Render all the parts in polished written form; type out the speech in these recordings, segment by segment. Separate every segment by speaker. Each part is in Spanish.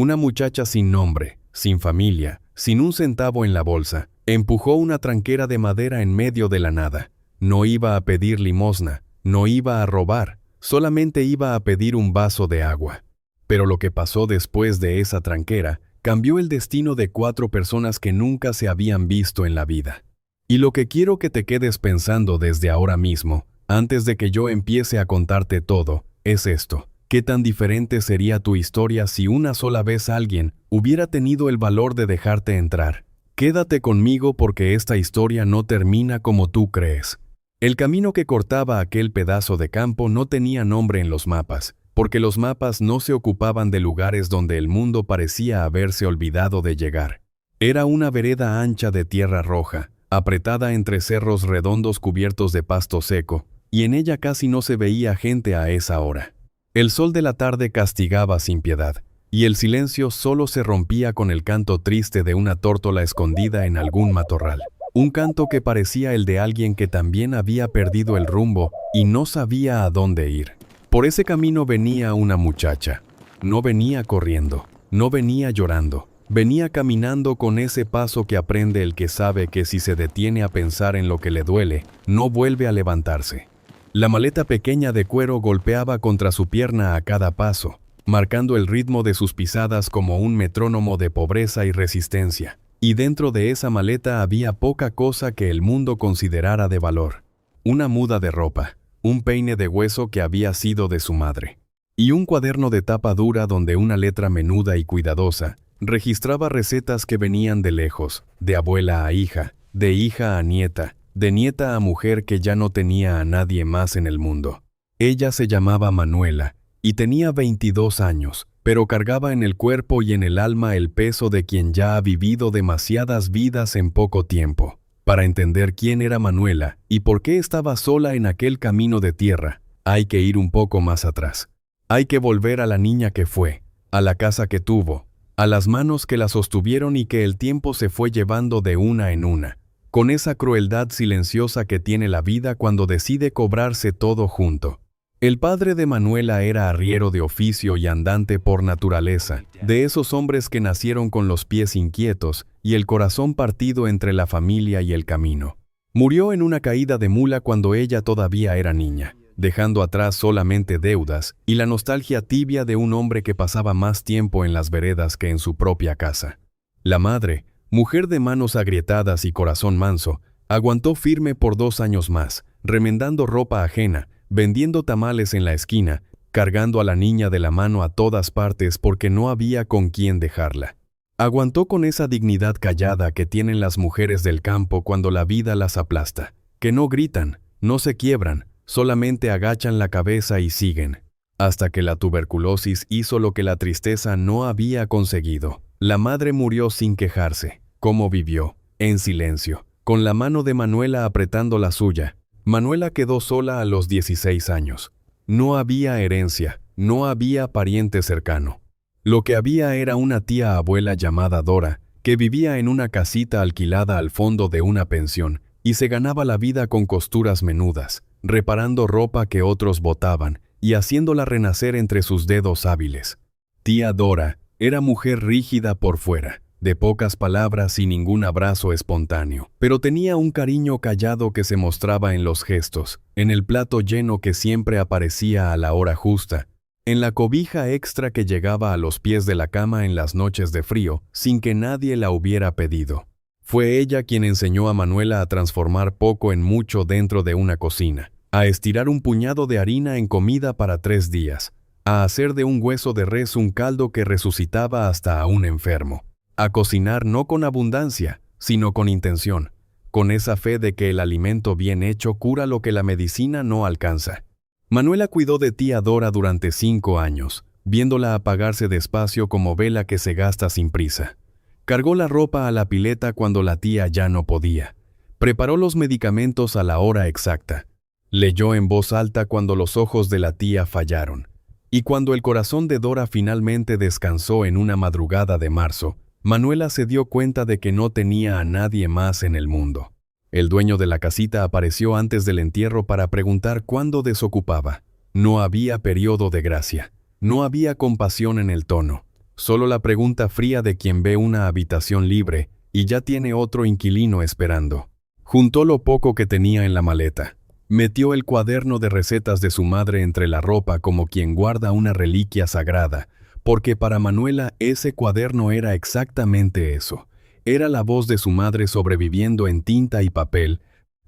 Speaker 1: Una muchacha sin nombre, sin familia, sin un centavo en la bolsa, empujó una tranquera de madera en medio de la nada. No iba a pedir limosna, no iba a robar, solamente iba a pedir un vaso de agua. Pero lo que pasó después de esa tranquera cambió el destino de 4 personas que nunca se habían visto en la vida. Y lo que quiero que te quedes pensando desde ahora mismo, antes de que yo empiece a contarte todo, es esto. ¿Qué tan diferente sería tu historia si una sola vez alguien hubiera tenido el valor de dejarte entrar? Quédate conmigo porque esta historia no termina como tú crees. El camino que cortaba aquel pedazo de campo no tenía nombre en los mapas, porque los mapas no se ocupaban de lugares donde el mundo parecía haberse olvidado de llegar. Era una vereda ancha de tierra roja, apretada entre cerros redondos cubiertos de pasto seco, y en ella casi no se veía gente a esa hora. El sol de la tarde castigaba sin piedad, y el silencio solo se rompía con el canto triste de una tórtola escondida en algún matorral. Un canto que parecía el de alguien que también había perdido el rumbo y no sabía a dónde ir. Por ese camino venía una muchacha. No venía corriendo, no venía llorando. Venía caminando con ese paso que aprende el que sabe que si se detiene a pensar en lo que le duele, no vuelve a levantarse. La maleta pequeña de cuero golpeaba contra su pierna a cada paso, marcando el ritmo de sus pisadas como un metrónomo de pobreza y resistencia. Y dentro de esa maleta había poca cosa que el mundo considerara de valor. Una muda de ropa, un peine de hueso que había sido de su madre, y un cuaderno de tapa dura donde una letra menuda y cuidadosa registraba recetas que venían de lejos, de abuela a hija, de hija a nieta, de nieta a mujer que ya no tenía a nadie más en el mundo. Ella se llamaba Manuela y tenía 22 años, pero cargaba en el cuerpo y en el alma el peso de quien ya ha vivido demasiadas vidas en poco tiempo. Para entender quién era Manuela y por qué estaba sola en aquel camino de tierra, hay que ir un poco más atrás. Hay que volver a la niña que fue, a la casa que tuvo, a las manos que la sostuvieron y que el tiempo se fue llevando de una en una, con esa crueldad silenciosa que tiene la vida cuando decide cobrarse todo junto. El padre de Manuela era arriero de oficio y andante por naturaleza, de esos hombres que nacieron con los pies inquietos y el corazón partido entre la familia y el camino. Murió en una caída de mula cuando ella todavía era niña, dejando atrás solamente deudas y la nostalgia tibia de un hombre que pasaba más tiempo en las veredas que en su propia casa. La madre, mujer de manos agrietadas y corazón manso, aguantó firme por 2 años más, remendando ropa ajena, vendiendo tamales en la esquina, cargando a la niña de la mano a todas partes porque no había con quién dejarla. Aguantó con esa dignidad callada que tienen las mujeres del campo cuando la vida las aplasta, que no gritan, no se quiebran, solamente agachan la cabeza y siguen, hasta que la tuberculosis hizo lo que la tristeza no había conseguido. La madre murió sin quejarse. ¿Cómo vivió? En silencio, con la mano de Manuela apretando la suya. Manuela quedó sola a los 16 años. No había herencia, no había pariente cercano. Lo que había era una tía abuela llamada Dora, que vivía en una casita alquilada al fondo de una pensión y se ganaba la vida con costuras menudas, reparando ropa que otros botaban y haciéndola renacer entre sus dedos hábiles. Tía Dora era mujer rígida por fuera, de pocas palabras y ningún abrazo espontáneo, pero tenía un cariño callado que se mostraba en los gestos, en el plato lleno que siempre aparecía a la hora justa, en la cobija extra que llegaba a los pies de la cama en las noches de frío, sin que nadie la hubiera pedido. Fue ella quien enseñó a Manuela a transformar poco en mucho dentro de una cocina, a estirar un puñado de harina en comida para 3 días, a hacer de un hueso de res un caldo que resucitaba hasta a un enfermo, a cocinar no con abundancia, sino con intención, con esa fe de que el alimento bien hecho cura lo que la medicina no alcanza. Manuela cuidó de tía Dora durante 5 años, viéndola apagarse despacio como vela que se gasta sin prisa. Cargó la ropa a la pileta cuando la tía ya no podía. Preparó los medicamentos a la hora exacta. Leyó en voz alta cuando los ojos de la tía fallaron. Y cuando el corazón de Dora finalmente descansó en una madrugada de marzo, Manuela se dio cuenta de que no tenía a nadie más en el mundo. El dueño de la casita apareció antes del entierro para preguntar cuándo desocupaba. No había periodo de gracia, no había compasión en el tono, solo la pregunta fría de quien ve una habitación libre y ya tiene otro inquilino esperando. Juntó lo poco que tenía en la maleta. Metió el cuaderno de recetas de su madre entre la ropa como quien guarda una reliquia sagrada, porque para Manuela ese cuaderno era exactamente eso. Era la voz de su madre sobreviviendo en tinta y papel.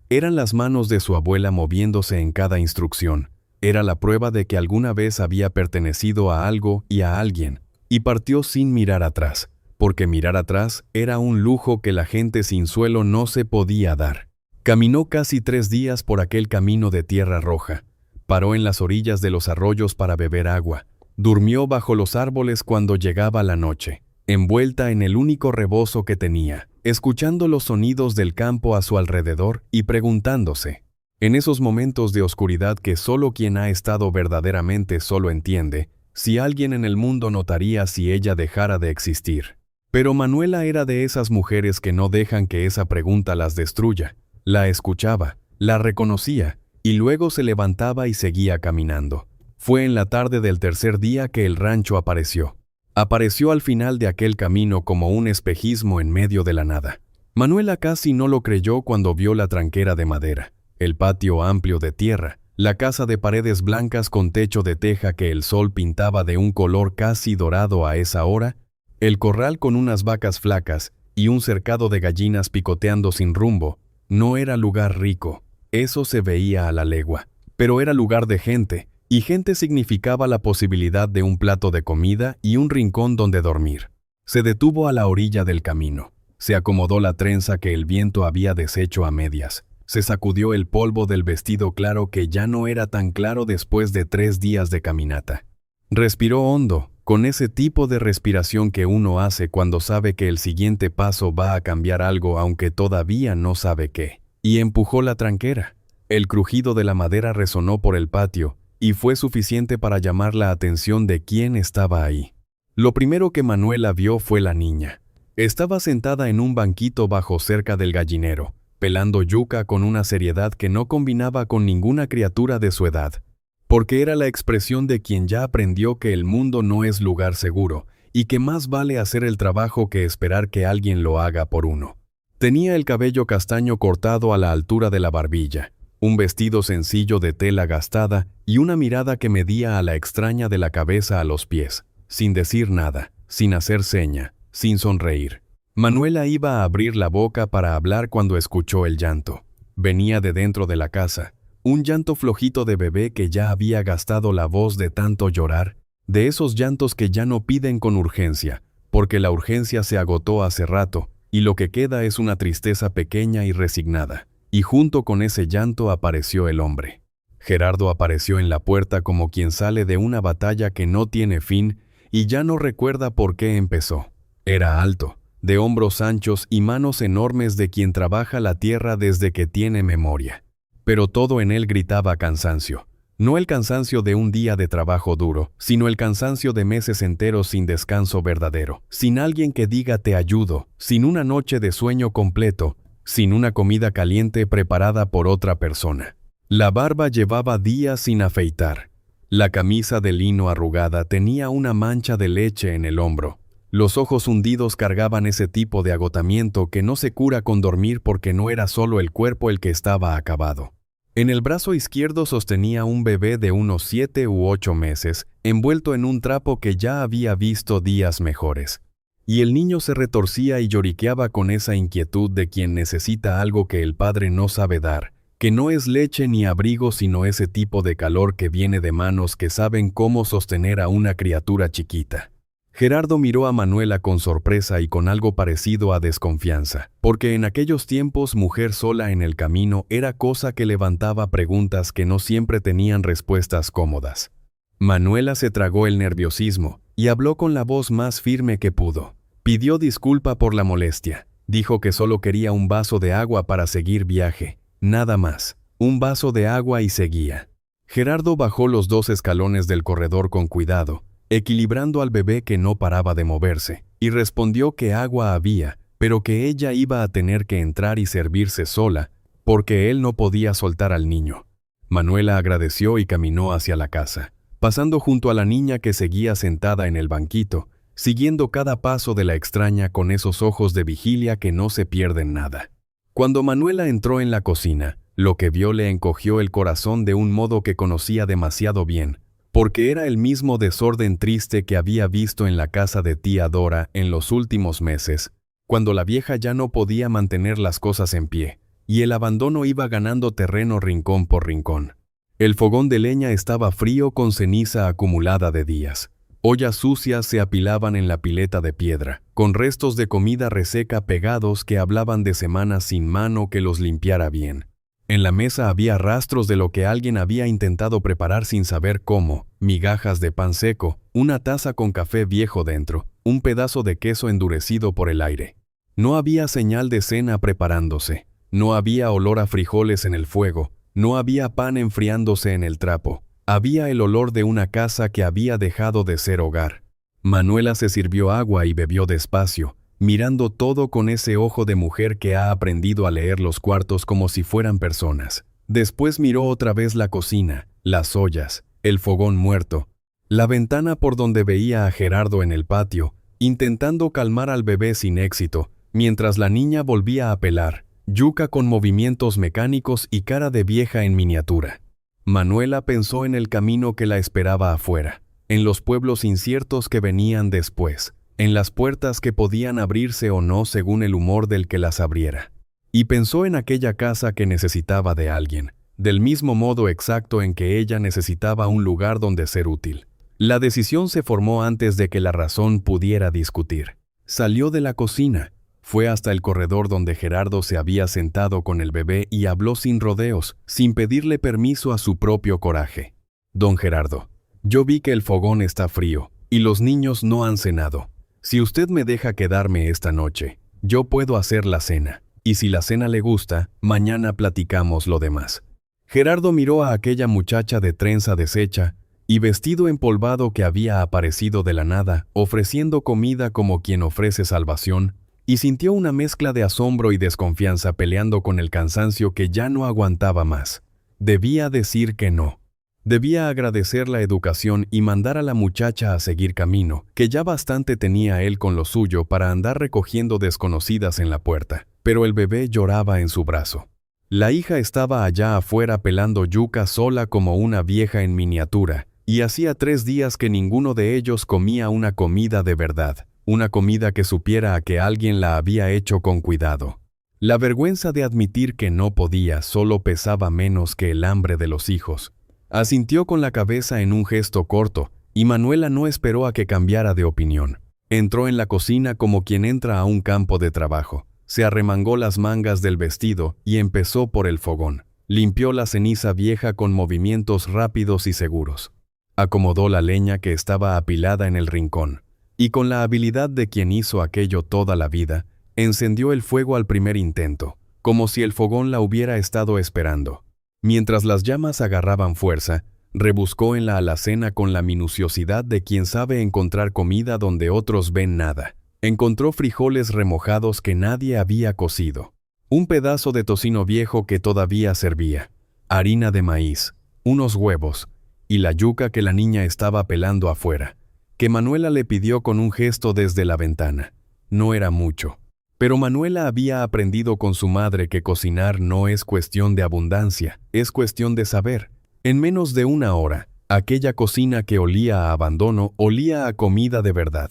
Speaker 1: Eran las manos de su abuela moviéndose en cada instrucción. Era la prueba de que alguna vez había pertenecido a algo y a alguien, y partió sin mirar atrás, porque mirar atrás era un lujo que la gente sin suelo no se podía dar. Caminó casi 3 días por aquel camino de tierra roja. Paró en las orillas de los arroyos para beber agua. Durmió bajo los árboles cuando llegaba la noche, envuelta en el único rebozo que tenía, escuchando los sonidos del campo a su alrededor y preguntándose, en esos momentos de oscuridad que solo quien ha estado verdaderamente solo entiende, si alguien en el mundo notaría si ella dejara de existir. Pero Manuela era de esas mujeres que no dejan que esa pregunta las destruya. La escuchaba, la reconocía, y luego se levantaba y seguía caminando. Fue en la tarde del tercer día que el rancho apareció. Apareció al final de aquel camino como un espejismo en medio de la nada. Manuela casi no lo creyó cuando vio la tranquera de madera, el patio amplio de tierra, la casa de paredes blancas con techo de teja que el sol pintaba de un color casi dorado a esa hora, el corral con unas vacas flacas y un cercado de gallinas picoteando sin rumbo. No era lugar rico, eso se veía a la legua, pero era lugar de gente, y gente significaba la posibilidad de un plato de comida y un rincón donde dormir. Se detuvo a la orilla del camino, se acomodó la trenza que el viento había deshecho a medias, se sacudió el polvo del vestido claro que ya no era tan claro después de 3 días de caminata. Respiró hondo, con ese tipo de respiración que uno hace cuando sabe que el siguiente paso va a cambiar algo aunque todavía no sabe qué, y empujó la tranquera. El crujido de la madera resonó por el patio, y fue suficiente para llamar la atención de quién estaba ahí. Lo primero que Manuela vio fue la niña. Estaba sentada en un banquito bajo cerca del gallinero, pelando yuca con una seriedad que no combinaba con ninguna criatura de su edad, porque era la expresión de quien ya aprendió que el mundo no es lugar seguro y que más vale hacer el trabajo que esperar que alguien lo haga por uno. Tenía el cabello castaño cortado a la altura de la barbilla, un vestido sencillo de tela gastada y una mirada que medía a la extraña de la cabeza a los pies, sin decir nada, sin hacer seña, sin sonreír. Manuela iba a abrir la boca para hablar cuando escuchó el llanto. Venía de dentro de la casa. Un llanto flojito de bebé que ya había gastado la voz de tanto llorar, de esos llantos que ya no piden con urgencia, porque la urgencia se agotó hace rato, y lo que queda es una tristeza pequeña y resignada. Y junto con ese llanto apareció el hombre. Gerardo apareció en la puerta como quien sale de una batalla que no tiene fin y ya no recuerda por qué empezó. Era alto, de hombros anchos y manos enormes de quien trabaja la tierra desde que tiene memoria. Pero todo en él gritaba cansancio. No el cansancio de un día de trabajo duro, sino el cansancio de meses enteros sin descanso verdadero, sin alguien que diga te ayudo, sin una noche de sueño completo, sin una comida caliente preparada por otra persona. La barba llevaba días sin afeitar. La camisa de lino arrugada tenía una mancha de leche en el hombro. Los ojos hundidos cargaban ese tipo de agotamiento que no se cura con dormir porque no era solo el cuerpo el que estaba acabado. En el brazo izquierdo sostenía un bebé de unos 7 u 8 meses, envuelto en un trapo que ya había visto días mejores. Y el niño se retorcía y lloriqueaba con esa inquietud de quien necesita algo que el padre no sabe dar, que no es leche ni abrigo sino ese tipo de calor que viene de manos que saben cómo sostener a una criatura chiquita. Gerardo miró a Manuela con sorpresa y con algo parecido a desconfianza, porque en aquellos tiempos mujer sola en el camino era cosa que levantaba preguntas que no siempre tenían respuestas cómodas. Manuela se tragó el nerviosismo y habló con la voz más firme que pudo. Pidió disculpa por la molestia, dijo que solo quería un vaso de agua para seguir viaje, nada más, un vaso de agua y seguía. Gerardo bajó los 2 escalones del corredor con cuidado, equilibrando al bebé que no paraba de moverse, y respondió que agua había, pero que ella iba a tener que entrar y servirse sola, porque él no podía soltar al niño. Manuela agradeció y caminó hacia la casa, pasando junto a la niña que seguía sentada en el banquito, siguiendo cada paso de la extraña con esos ojos de vigilia que no se pierden nada. Cuando Manuela entró en la cocina, lo que vio le encogió el corazón de un modo que conocía demasiado bien, porque era el mismo desorden triste que había visto en la casa de tía Dora en los últimos meses, cuando la vieja ya no podía mantener las cosas en pie, y el abandono iba ganando terreno rincón por rincón. El fogón de leña estaba frío con ceniza acumulada de días. Ollas sucias se apilaban en la pileta de piedra, con restos de comida reseca pegados que hablaban de semanas sin mano que los limpiara bien. En la mesa había rastros de lo que alguien había intentado preparar sin saber cómo: migajas de pan seco, una taza con café viejo dentro, un pedazo de queso endurecido por el aire. No había señal de cena preparándose, no había olor a frijoles en el fuego, no había pan enfriándose en el trapo. Había el olor de una casa que había dejado de ser hogar. Manuela se sirvió agua y bebió despacio, mirando todo con ese ojo de mujer que ha aprendido a leer los cuartos como si fueran personas. Después miró otra vez la cocina, las ollas, el fogón muerto, la ventana por donde veía a Gerardo en el patio, intentando calmar al bebé sin éxito, mientras la niña volvía a pelar, yuca con movimientos mecánicos y cara de vieja en miniatura. Manuela pensó en el camino que la esperaba afuera, en los pueblos inciertos que venían después, en las puertas que podían abrirse o no según el humor del que las abriera. Y pensó en aquella casa que necesitaba de alguien, del mismo modo exacto en que ella necesitaba un lugar donde ser útil. La decisión se formó antes de que la razón pudiera discutir. Salió de la cocina, fue hasta el corredor donde Gerardo se había sentado con el bebé y habló sin rodeos, sin pedirle permiso a su propio coraje. «Don Gerardo, yo vi que el fogón está frío y los niños no han cenado. Si usted me deja quedarme esta noche, yo puedo hacer la cena, y si la cena le gusta, mañana platicamos lo demás». Gerardo miró a aquella muchacha de trenza deshecha y vestido empolvado que había aparecido de la nada, ofreciendo comida como quien ofrece salvación, y sintió una mezcla de asombro y desconfianza peleando con el cansancio que ya no aguantaba más. Debía decir que no. Debía agradecer la educación y mandar a la muchacha a seguir camino, que ya bastante tenía él con lo suyo para andar recogiendo desconocidas en la puerta, pero el bebé lloraba en su brazo. La hija estaba allá afuera pelando yuca sola como una vieja en miniatura, y hacía 3 días que ninguno de ellos comía una comida de verdad. Una comida que supiera a que alguien la había hecho con cuidado. La vergüenza de admitir que no podía solo pesaba menos que el hambre de los hijos. Asintió con la cabeza en un gesto corto, y Manuela no esperó a que cambiara de opinión. Entró en la cocina como quien entra a un campo de trabajo. Se arremangó las mangas del vestido y empezó por el fogón. Limpió la ceniza vieja con movimientos rápidos y seguros. Acomodó la leña que estaba apilada en el rincón. Y con la habilidad de quien hizo aquello toda la vida, encendió el fuego al primer intento, como si el fogón la hubiera estado esperando. Mientras las llamas agarraban fuerza, rebuscó en la alacena con la minuciosidad de quien sabe encontrar comida donde otros ven nada. Encontró frijoles remojados que nadie había cocido, un pedazo de tocino viejo que todavía servía, harina de maíz, unos huevos, y la yuca que la niña estaba pelando afuera, que Manuela le pidió con un gesto desde la ventana. No era mucho, pero Manuela había aprendido con su madre que cocinar no es cuestión de abundancia, es cuestión de saber. En menos de 1 hora, aquella cocina que olía a abandono olía a comida de verdad.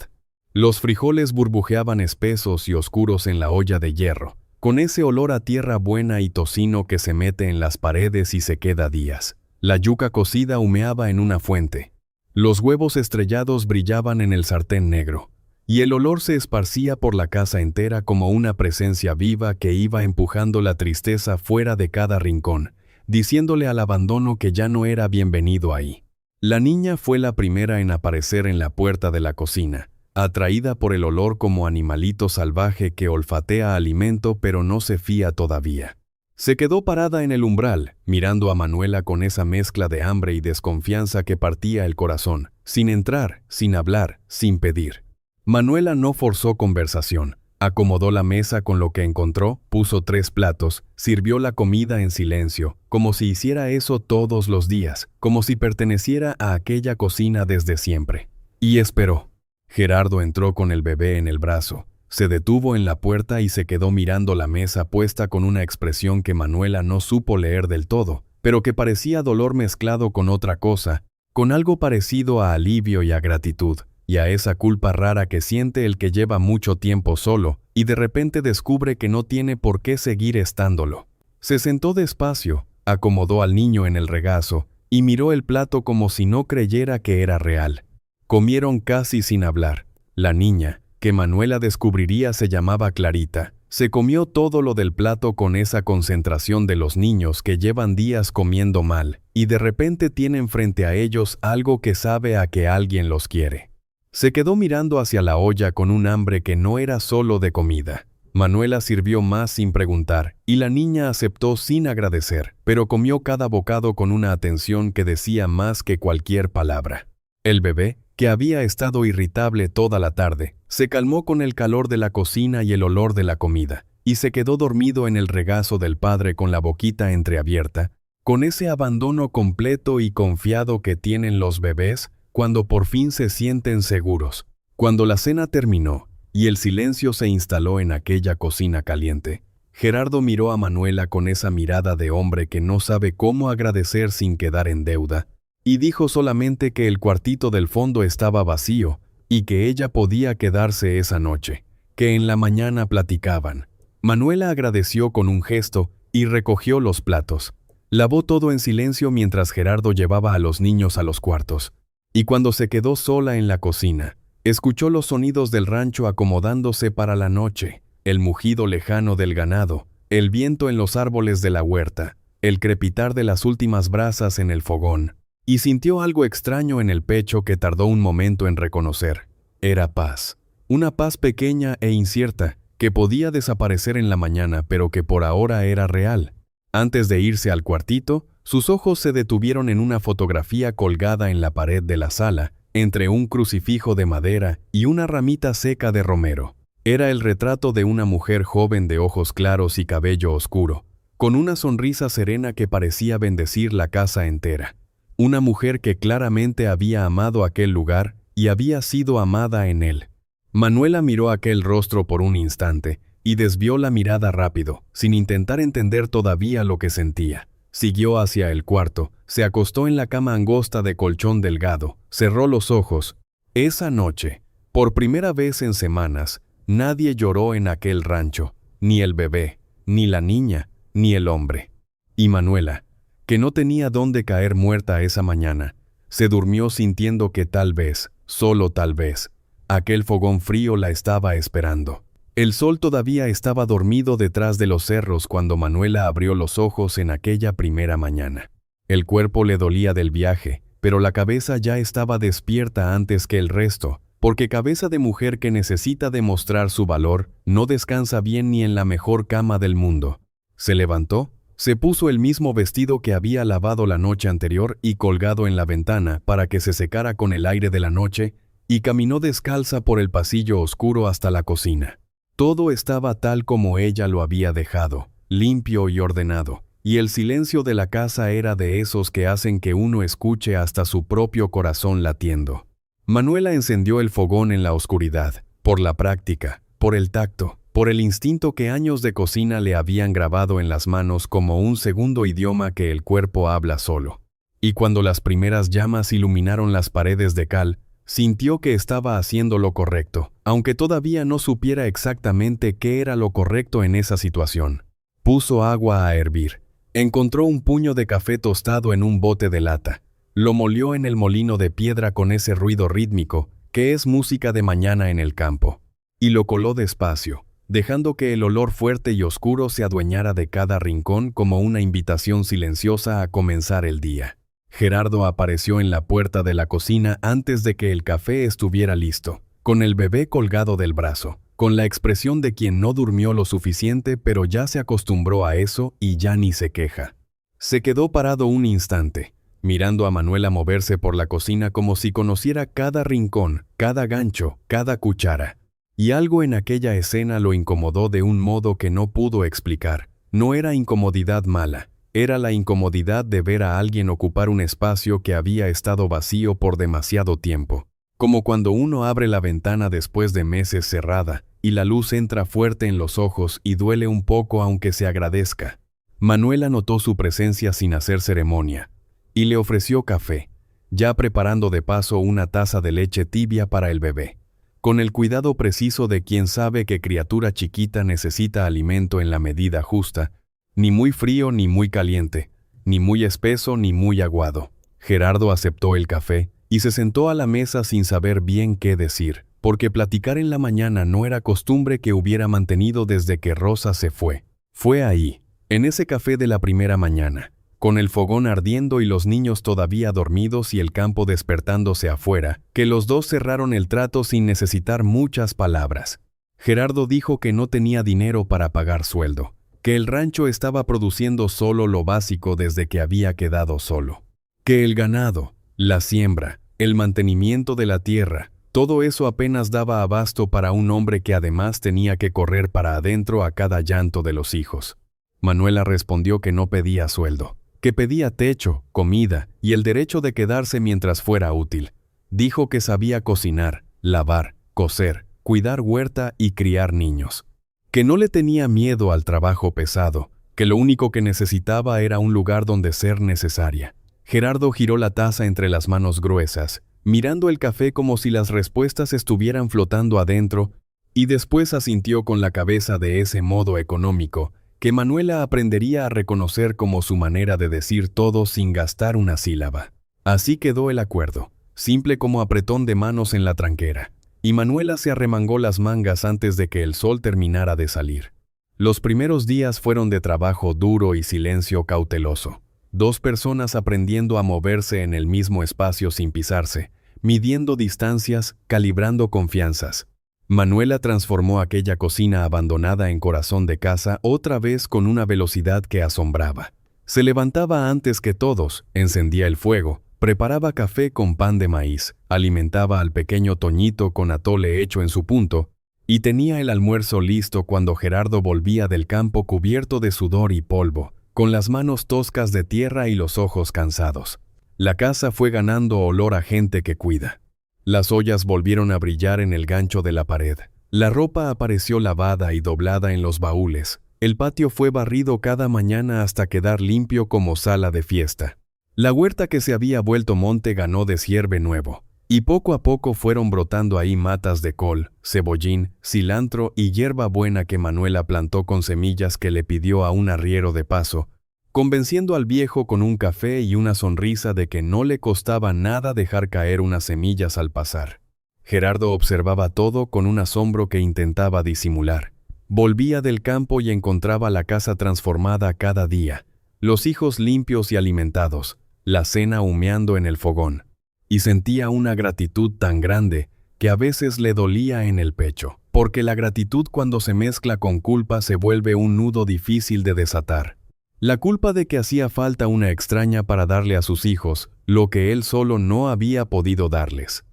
Speaker 1: Los frijoles burbujeaban espesos y oscuros en la olla de hierro, con ese olor a tierra buena y tocino que se mete en las paredes y se queda días. La yuca cocida humeaba en una fuente. Los huevos estrellados brillaban en el sartén negro, y el olor se esparcía por la casa entera como una presencia viva que iba empujando la tristeza fuera de cada rincón, diciéndole al abandono que ya no era bienvenido ahí. La niña fue la primera en aparecer en la puerta de la cocina, atraída por el olor como animalito salvaje que olfatea alimento pero no se fía todavía. Se quedó parada en el umbral, mirando a Manuela con esa mezcla de hambre y desconfianza que partía el corazón, sin entrar, sin hablar, sin pedir. Manuela no forzó conversación. Acomodó la mesa con lo que encontró, puso 3 platos, sirvió la comida en silencio, como si hiciera eso todos los días, como si perteneciera a aquella cocina desde siempre. Y esperó. Gerardo entró con el bebé en el brazo, se detuvo en la puerta y se quedó mirando la mesa puesta con una expresión que Manuela no supo leer del todo, pero que parecía dolor mezclado con otra cosa, con algo parecido a alivio y a gratitud, y a esa culpa rara que siente el que lleva mucho tiempo solo y de repente descubre que no tiene por qué seguir estándolo. Se sentó despacio, acomodó al niño en el regazo y miró el plato como si no creyera que era real. Comieron casi sin hablar. La niña, que Manuela descubriría se llamaba Clarita, se comió todo lo del plato con esa concentración de los niños que llevan días comiendo mal y de repente tienen frente a ellos algo que sabe a que alguien los quiere. Se quedó mirando hacia la olla con un hambre que no era solo de comida. Manuela sirvió más sin preguntar y la niña aceptó sin agradecer, pero comió cada bocado con una atención que decía más que cualquier palabra. El bebé, que había estado irritable toda la tarde, se calmó con el calor de la cocina y el olor de la comida, y se quedó dormido en el regazo del padre con la boquita entreabierta, con ese abandono completo y confiado que tienen los bebés cuando por fin se sienten seguros. Cuando la cena terminó y el silencio se instaló en aquella cocina caliente, Gerardo miró a Manuela con esa mirada de hombre que no sabe cómo agradecer sin quedar en deuda, y dijo solamente que el cuartito del fondo estaba vacío y que ella podía quedarse esa noche, que en la mañana platicaban. Manuela agradeció con un gesto y recogió los platos. Lavó todo en silencio mientras Gerardo llevaba a los niños a los cuartos. Y cuando se quedó sola en la cocina, escuchó los sonidos del rancho acomodándose para la noche, el mugido lejano del ganado, el viento en los árboles de la huerta, el crepitar de las últimas brasas en el fogón, y sintió algo extraño en el pecho que tardó un momento en reconocer. Era paz. Una paz pequeña e incierta, que podía desaparecer en la mañana, pero que por ahora era real. Antes de irse al cuartito, sus ojos se detuvieron en una fotografía colgada en la pared de la sala, entre un crucifijo de madera y una ramita seca de romero. Era el retrato de una mujer joven de ojos claros y cabello oscuro, con una sonrisa serena que parecía bendecir la casa entera. Una mujer que claramente había amado aquel lugar y había sido amada en él. Manuela miró aquel rostro por un instante y desvió la mirada rápido, sin intentar entender todavía lo que sentía. Siguió hacia el cuarto, se acostó en la cama angosta de colchón delgado, cerró los ojos. Esa noche, por primera vez en semanas, nadie lloró en aquel rancho, ni el bebé, ni la niña, ni el hombre. Y Manuela, que no tenía dónde caer muerta esa mañana, se durmió sintiendo que tal vez, solo tal vez, aquel fogón frío la estaba esperando. El sol todavía estaba dormido detrás de los cerros cuando Manuela abrió los ojos en aquella primera mañana. El cuerpo le dolía del viaje, pero la cabeza ya estaba despierta antes que el resto, porque cabeza de mujer que necesita demostrar su valor no descansa bien ni en la mejor cama del mundo. Se levantó, se puso el mismo vestido que había lavado la noche anterior y colgado en la ventana para que se secara con el aire de la noche, y caminó descalza por el pasillo oscuro hasta la cocina. Todo estaba tal como ella lo había dejado, limpio y ordenado, y el silencio de la casa era de esos que hacen que uno escuche hasta su propio corazón latiendo. Manuela encendió el fogón en la oscuridad, por la práctica, por el tacto, por el instinto que años de cocina le habían grabado en las manos como un segundo idioma que el cuerpo habla solo. Y cuando las primeras llamas iluminaron las paredes de cal, sintió que estaba haciendo lo correcto, aunque todavía no supiera exactamente qué era lo correcto en esa situación. Puso agua a hervir. Encontró un puño de café tostado en un bote de lata. Lo molió en el molino de piedra con ese ruido rítmico, que es música de mañana en el campo. Y lo coló despacio, dejando que el olor fuerte y oscuro se adueñara de cada rincón como una invitación silenciosa a comenzar el día. Gerardo apareció en la puerta de la cocina antes de que el café estuviera listo, con el bebé colgado del brazo, con la expresión de quien no durmió lo suficiente pero ya se acostumbró a eso y ya ni se queja. Se quedó parado un instante, mirando a Manuela moverse por la cocina como si conociera cada rincón, cada gancho, cada cuchara. Y algo en aquella escena lo incomodó de un modo que no pudo explicar. No era incomodidad mala. Era la incomodidad de ver a alguien ocupar un espacio que había estado vacío por demasiado tiempo. como cuando uno abre la ventana después de meses cerrada, y la luz entra fuerte en los ojos y duele un poco aunque se agradezca. Manuela notó su presencia sin hacer ceremonia, y le ofreció café, ya preparando de paso una taza de leche tibia para el bebé, con el cuidado preciso de quien sabe que criatura chiquita necesita alimento en la medida justa, ni muy frío ni muy caliente, ni muy espeso ni muy aguado. Gerardo aceptó el café y se sentó a la mesa sin saber bien qué decir, porque platicar en la mañana no era costumbre que hubiera mantenido desde que Rosa se fue. Fue ahí, en ese café de la primera mañana, con el fogón ardiendo y los niños todavía dormidos y el campo despertándose afuera, que los dos cerraron el trato sin necesitar muchas palabras. Gerardo dijo que no tenía dinero para pagar sueldo, que el rancho estaba produciendo solo lo básico desde que había quedado solo, que el ganado, la siembra, el mantenimiento de la tierra, todo eso apenas daba abasto para un hombre que además tenía que correr para adentro a cada llanto de los hijos. Manuela respondió que no pedía sueldo, que pedía techo, comida y el derecho de quedarse mientras fuera útil. Dijo que sabía cocinar, lavar, coser, cuidar huerta y criar niños. Que no le tenía miedo al trabajo pesado, que lo único que necesitaba era un lugar donde ser necesaria. Gerardo giró la taza entre las manos gruesas, mirando el café como si las respuestas estuvieran flotando adentro, y después asintió con la cabeza de ese modo económico, que Manuela aprendería a reconocer como su manera de decir todo sin gastar una sílaba. Así quedó el acuerdo, simple como apretón de manos en la tranquera, y Manuela se arremangó las mangas antes de que el sol terminara de salir. Los primeros días fueron de trabajo duro y silencio cauteloso. 2 personas aprendiendo a moverse en el mismo espacio sin pisarse, midiendo distancias, calibrando confianzas. Manuela transformó aquella cocina abandonada en corazón de casa otra vez con una velocidad que asombraba. Se levantaba antes que todos, encendía el fuego, preparaba café con pan de maíz, alimentaba al pequeño Toñito con atole hecho en su punto, y tenía el almuerzo listo cuando Gerardo volvía del campo cubierto de sudor y polvo, con las manos toscas de tierra y los ojos cansados. La casa fue ganando olor a gente que cuida. Las ollas volvieron a brillar en el gancho de la pared. La ropa apareció lavada y doblada en los baúles. El patio fue barrido cada mañana hasta quedar limpio como sala de fiesta. La huerta que se había vuelto monte ganó deshierve nuevo, y poco a poco fueron brotando ahí matas de col, cebollín, cilantro y hierba buena que Manuela plantó con semillas que le pidió a un arriero de paso, convenciendo al viejo con un café y una sonrisa de que no le costaba nada dejar caer unas semillas al pasar. Gerardo observaba todo con un asombro que intentaba disimular. Volvía del campo y encontraba la casa transformada cada día, los hijos limpios y alimentados, la cena humeando en el fogón, y sentía una gratitud tan grande que a veces le dolía en el pecho, porque la gratitud cuando se mezcla con culpa se vuelve un nudo difícil de desatar. La culpa de que hacía falta una extraña para darle a sus hijos lo que él solo no había podido darles.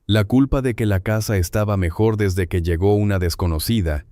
Speaker 1: La culpa de que la casa estaba mejor desde que llegó una desconocida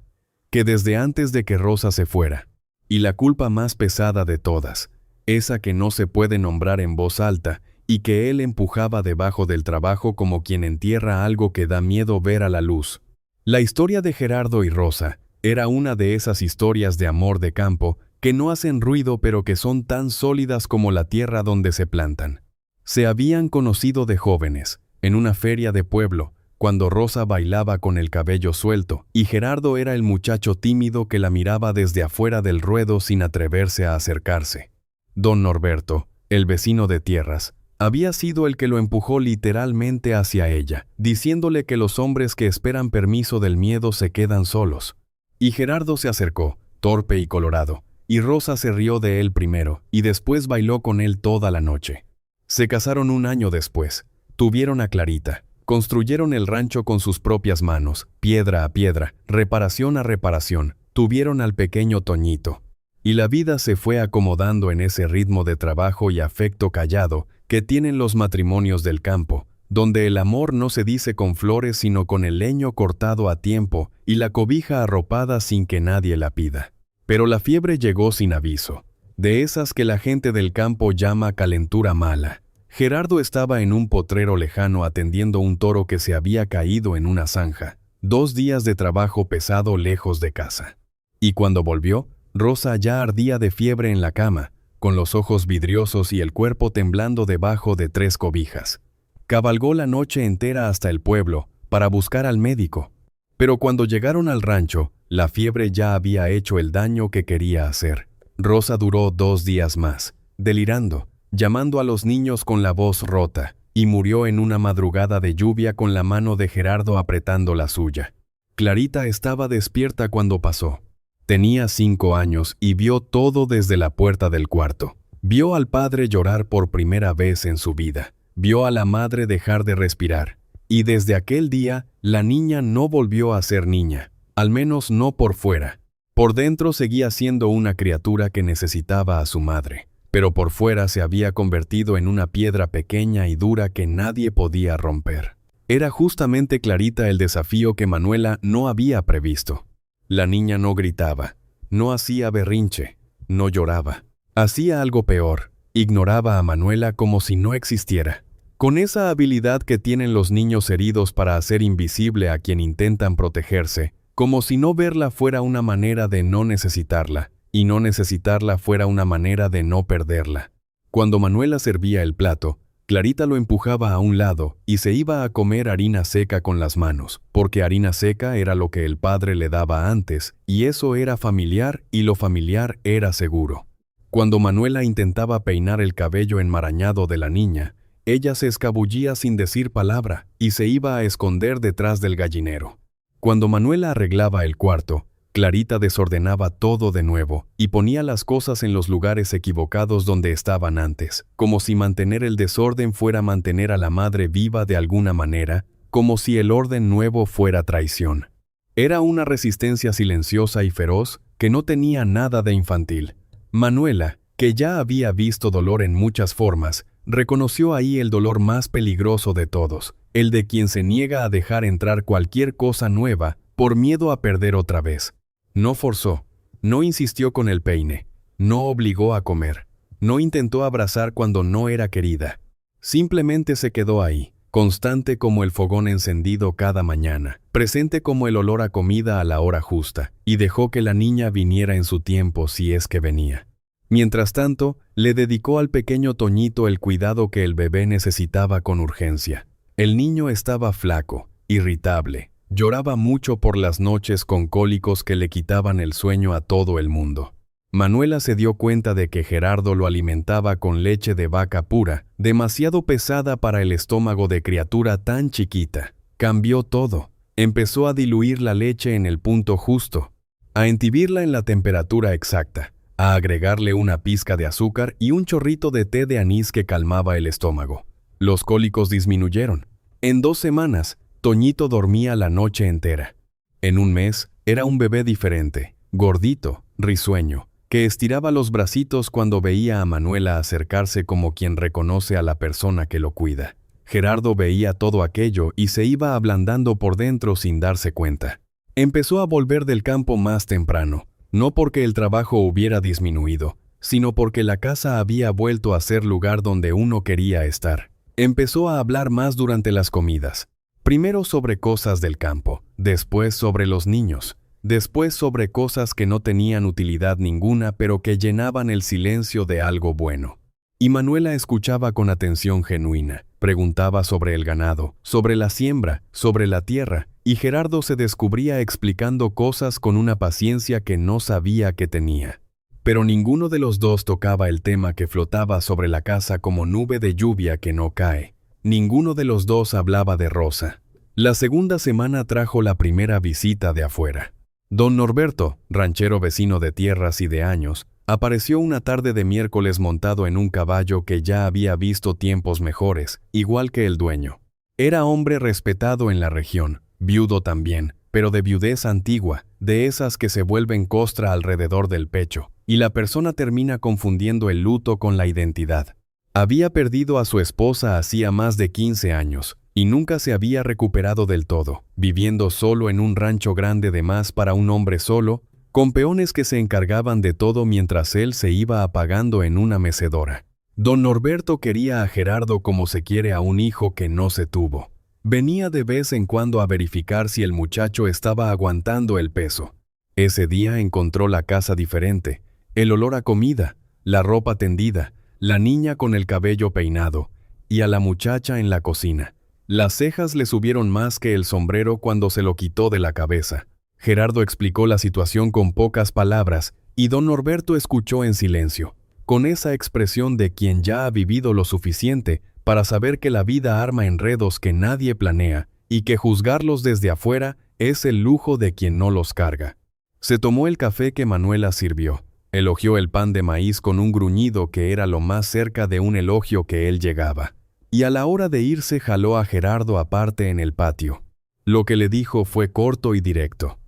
Speaker 1: que desde antes de que Rosa se fuera. Y la culpa más pesada de todas, esa que no se puede nombrar en voz alta y que él empujaba debajo del trabajo como quien entierra algo que da miedo ver a la luz. La historia de Gerardo y Rosa era una de esas historias de amor de campo que no hacen ruido pero que son tan sólidas como la tierra donde se plantan. Se habían conocido de jóvenes, en una feria de pueblo, cuando Rosa bailaba con el cabello suelto, y Gerardo era el muchacho tímido que la miraba desde afuera del ruedo sin atreverse a acercarse. Don Norberto, el vecino de tierras, había sido el que lo empujó literalmente hacia ella, diciéndole que los hombres que esperan permiso del miedo se quedan solos. Y Gerardo se acercó, torpe y colorado, y Rosa se rió de él primero, y después bailó con él toda la noche. Se casaron un año después, tuvieron a Clarita, construyeron el rancho con sus propias manos, piedra a piedra, reparación a reparación, tuvieron al pequeño Toñito. Y la vida se fue acomodando en ese ritmo de trabajo y afecto callado que tienen los matrimonios del campo, donde el amor no se dice con flores sino con el leño cortado a tiempo y la cobija arropada sin que nadie la pida. Pero la fiebre llegó sin aviso, de esas que la gente del campo llama calentura mala, Gerardo estaba en un potrero lejano atendiendo un toro que se había caído en una zanja. 2 días de trabajo pesado lejos de casa. Y cuando volvió, Rosa ya ardía de fiebre en la cama, con los ojos vidriosos y el cuerpo temblando debajo de 3 cobijas. Cabalgó la noche entera hasta el pueblo para buscar al médico. Pero cuando llegaron al rancho, la fiebre ya había hecho el daño que quería hacer. Rosa duró 2 días más, delirando, llamando a los niños con la voz rota, y murió en una madrugada de lluvia con la mano de Gerardo apretando la suya. Clarita estaba despierta cuando pasó. Tenía 5 años y vio todo desde la puerta del cuarto. Vio al padre llorar por primera vez en su vida. Vio a la madre dejar de respirar. Y desde aquel día, la niña no volvió a ser niña, al menos no por fuera. Por dentro seguía siendo una criatura que necesitaba a su madre, pero por fuera se había convertido en una piedra pequeña y dura que nadie podía romper. Era justamente Clarita el desafío que Manuela no había previsto. La niña no gritaba, no hacía berrinche, no lloraba. Hacía algo peor, ignoraba a Manuela como si no existiera. Con esa habilidad que tienen los niños heridos para hacer invisible a quien intentan protegerse, como si no verla fuera una manera de no necesitarla, y no necesitarla fuera una manera de no perderla. Cuando Manuela servía el plato, Clarita lo empujaba a un lado y se iba a comer harina seca con las manos, porque harina seca era lo que el padre le daba antes, y eso era familiar y lo familiar era seguro. Cuando Manuela intentaba peinar el cabello enmarañado de la niña, ella se escabullía sin decir palabra y se iba a esconder detrás del gallinero. Cuando Manuela arreglaba el cuarto, Clarita desordenaba todo de nuevo y ponía las cosas en los lugares equivocados donde estaban antes, como si mantener el desorden fuera mantener a la madre viva de alguna manera, como si el orden nuevo fuera traición. Era una resistencia silenciosa y feroz que no tenía nada de infantil. Manuela, que ya había visto dolor en muchas formas, reconoció ahí el dolor más peligroso de todos, el de quien se niega a dejar entrar cualquier cosa nueva por miedo a perder otra vez. No forzó, no insistió con el peine, no obligó a comer, no intentó abrazar cuando no era querida. Simplemente se quedó ahí, constante como el fogón encendido cada mañana, presente como el olor a comida a la hora justa, y dejó que la niña viniera en su tiempo si es que venía. Mientras tanto, le dedicó al pequeño Toñito el cuidado que el bebé necesitaba con urgencia. El niño estaba flaco, irritable, lloraba mucho por las noches con cólicos que le quitaban el sueño a todo el mundo. Manuela se dio cuenta de que Gerardo lo alimentaba con leche de vaca pura, demasiado pesada para el estómago de criatura tan chiquita. Cambió todo. Empezó a diluir la leche en el punto justo, a entibiarla en la temperatura exacta, a agregarle una pizca de azúcar y un chorrito de té de anís que calmaba el estómago. Los cólicos disminuyeron. En 2 semanas, Toñito dormía la noche entera. En un mes, era un bebé diferente, gordito, risueño, que estiraba los bracitos cuando veía a Manuela acercarse como quien reconoce a la persona que lo cuida. Gerardo veía todo aquello y se iba ablandando por dentro sin darse cuenta. Empezó a volver del campo más temprano, no porque el trabajo hubiera disminuido, sino porque la casa había vuelto a ser lugar donde uno quería estar. Empezó a hablar más durante las comidas. Primero sobre cosas del campo, después sobre los niños, después sobre cosas que no tenían utilidad ninguna pero que llenaban el silencio de algo bueno. Y Manuela escuchaba con atención genuina, preguntaba sobre el ganado, sobre la siembra, sobre la tierra, y Gerardo se descubría explicando cosas con una paciencia que no sabía que tenía. Pero ninguno de los dos tocaba el tema que flotaba sobre la casa como nube de lluvia que no cae. Ninguno de los dos hablaba de Rosa. La segunda semana trajo la primera visita de afuera. Don Norberto, ranchero vecino de tierras y de años, apareció una tarde de miércoles montado en un caballo que ya había visto tiempos mejores, igual que el dueño. Era hombre respetado en la región, viudo también, pero de viudez antigua, de esas que se vuelven costra alrededor del pecho, y la persona termina confundiendo el luto con la identidad. Había perdido a su esposa hacía más de 15 años, y nunca se había recuperado del todo, viviendo solo en un rancho grande de más para un hombre solo, con peones que se encargaban de todo mientras él se iba apagando en una mecedora. Don Norberto quería a Gerardo como se quiere a un hijo que no se tuvo. Venía de vez en cuando a verificar si el muchacho estaba aguantando el peso. Ese día encontró la casa diferente, el olor a comida, la ropa tendida, la niña con el cabello peinado, y a la muchacha en la cocina. Las cejas le subieron más que el sombrero cuando se lo quitó de la cabeza. Gerardo explicó la situación con pocas palabras, y don Norberto escuchó en silencio, con esa expresión de quien ya ha vivido lo suficiente para saber que la vida arma enredos que nadie planea y que juzgarlos desde afuera es el lujo de quien no los carga. Se tomó el café que Manuela sirvió, elogió el pan de maíz con un gruñido que era lo más cerca de un elogio que él llegaba, y a la hora de irse jaló a Gerardo aparte en el patio. Lo que le dijo fue corto y directo,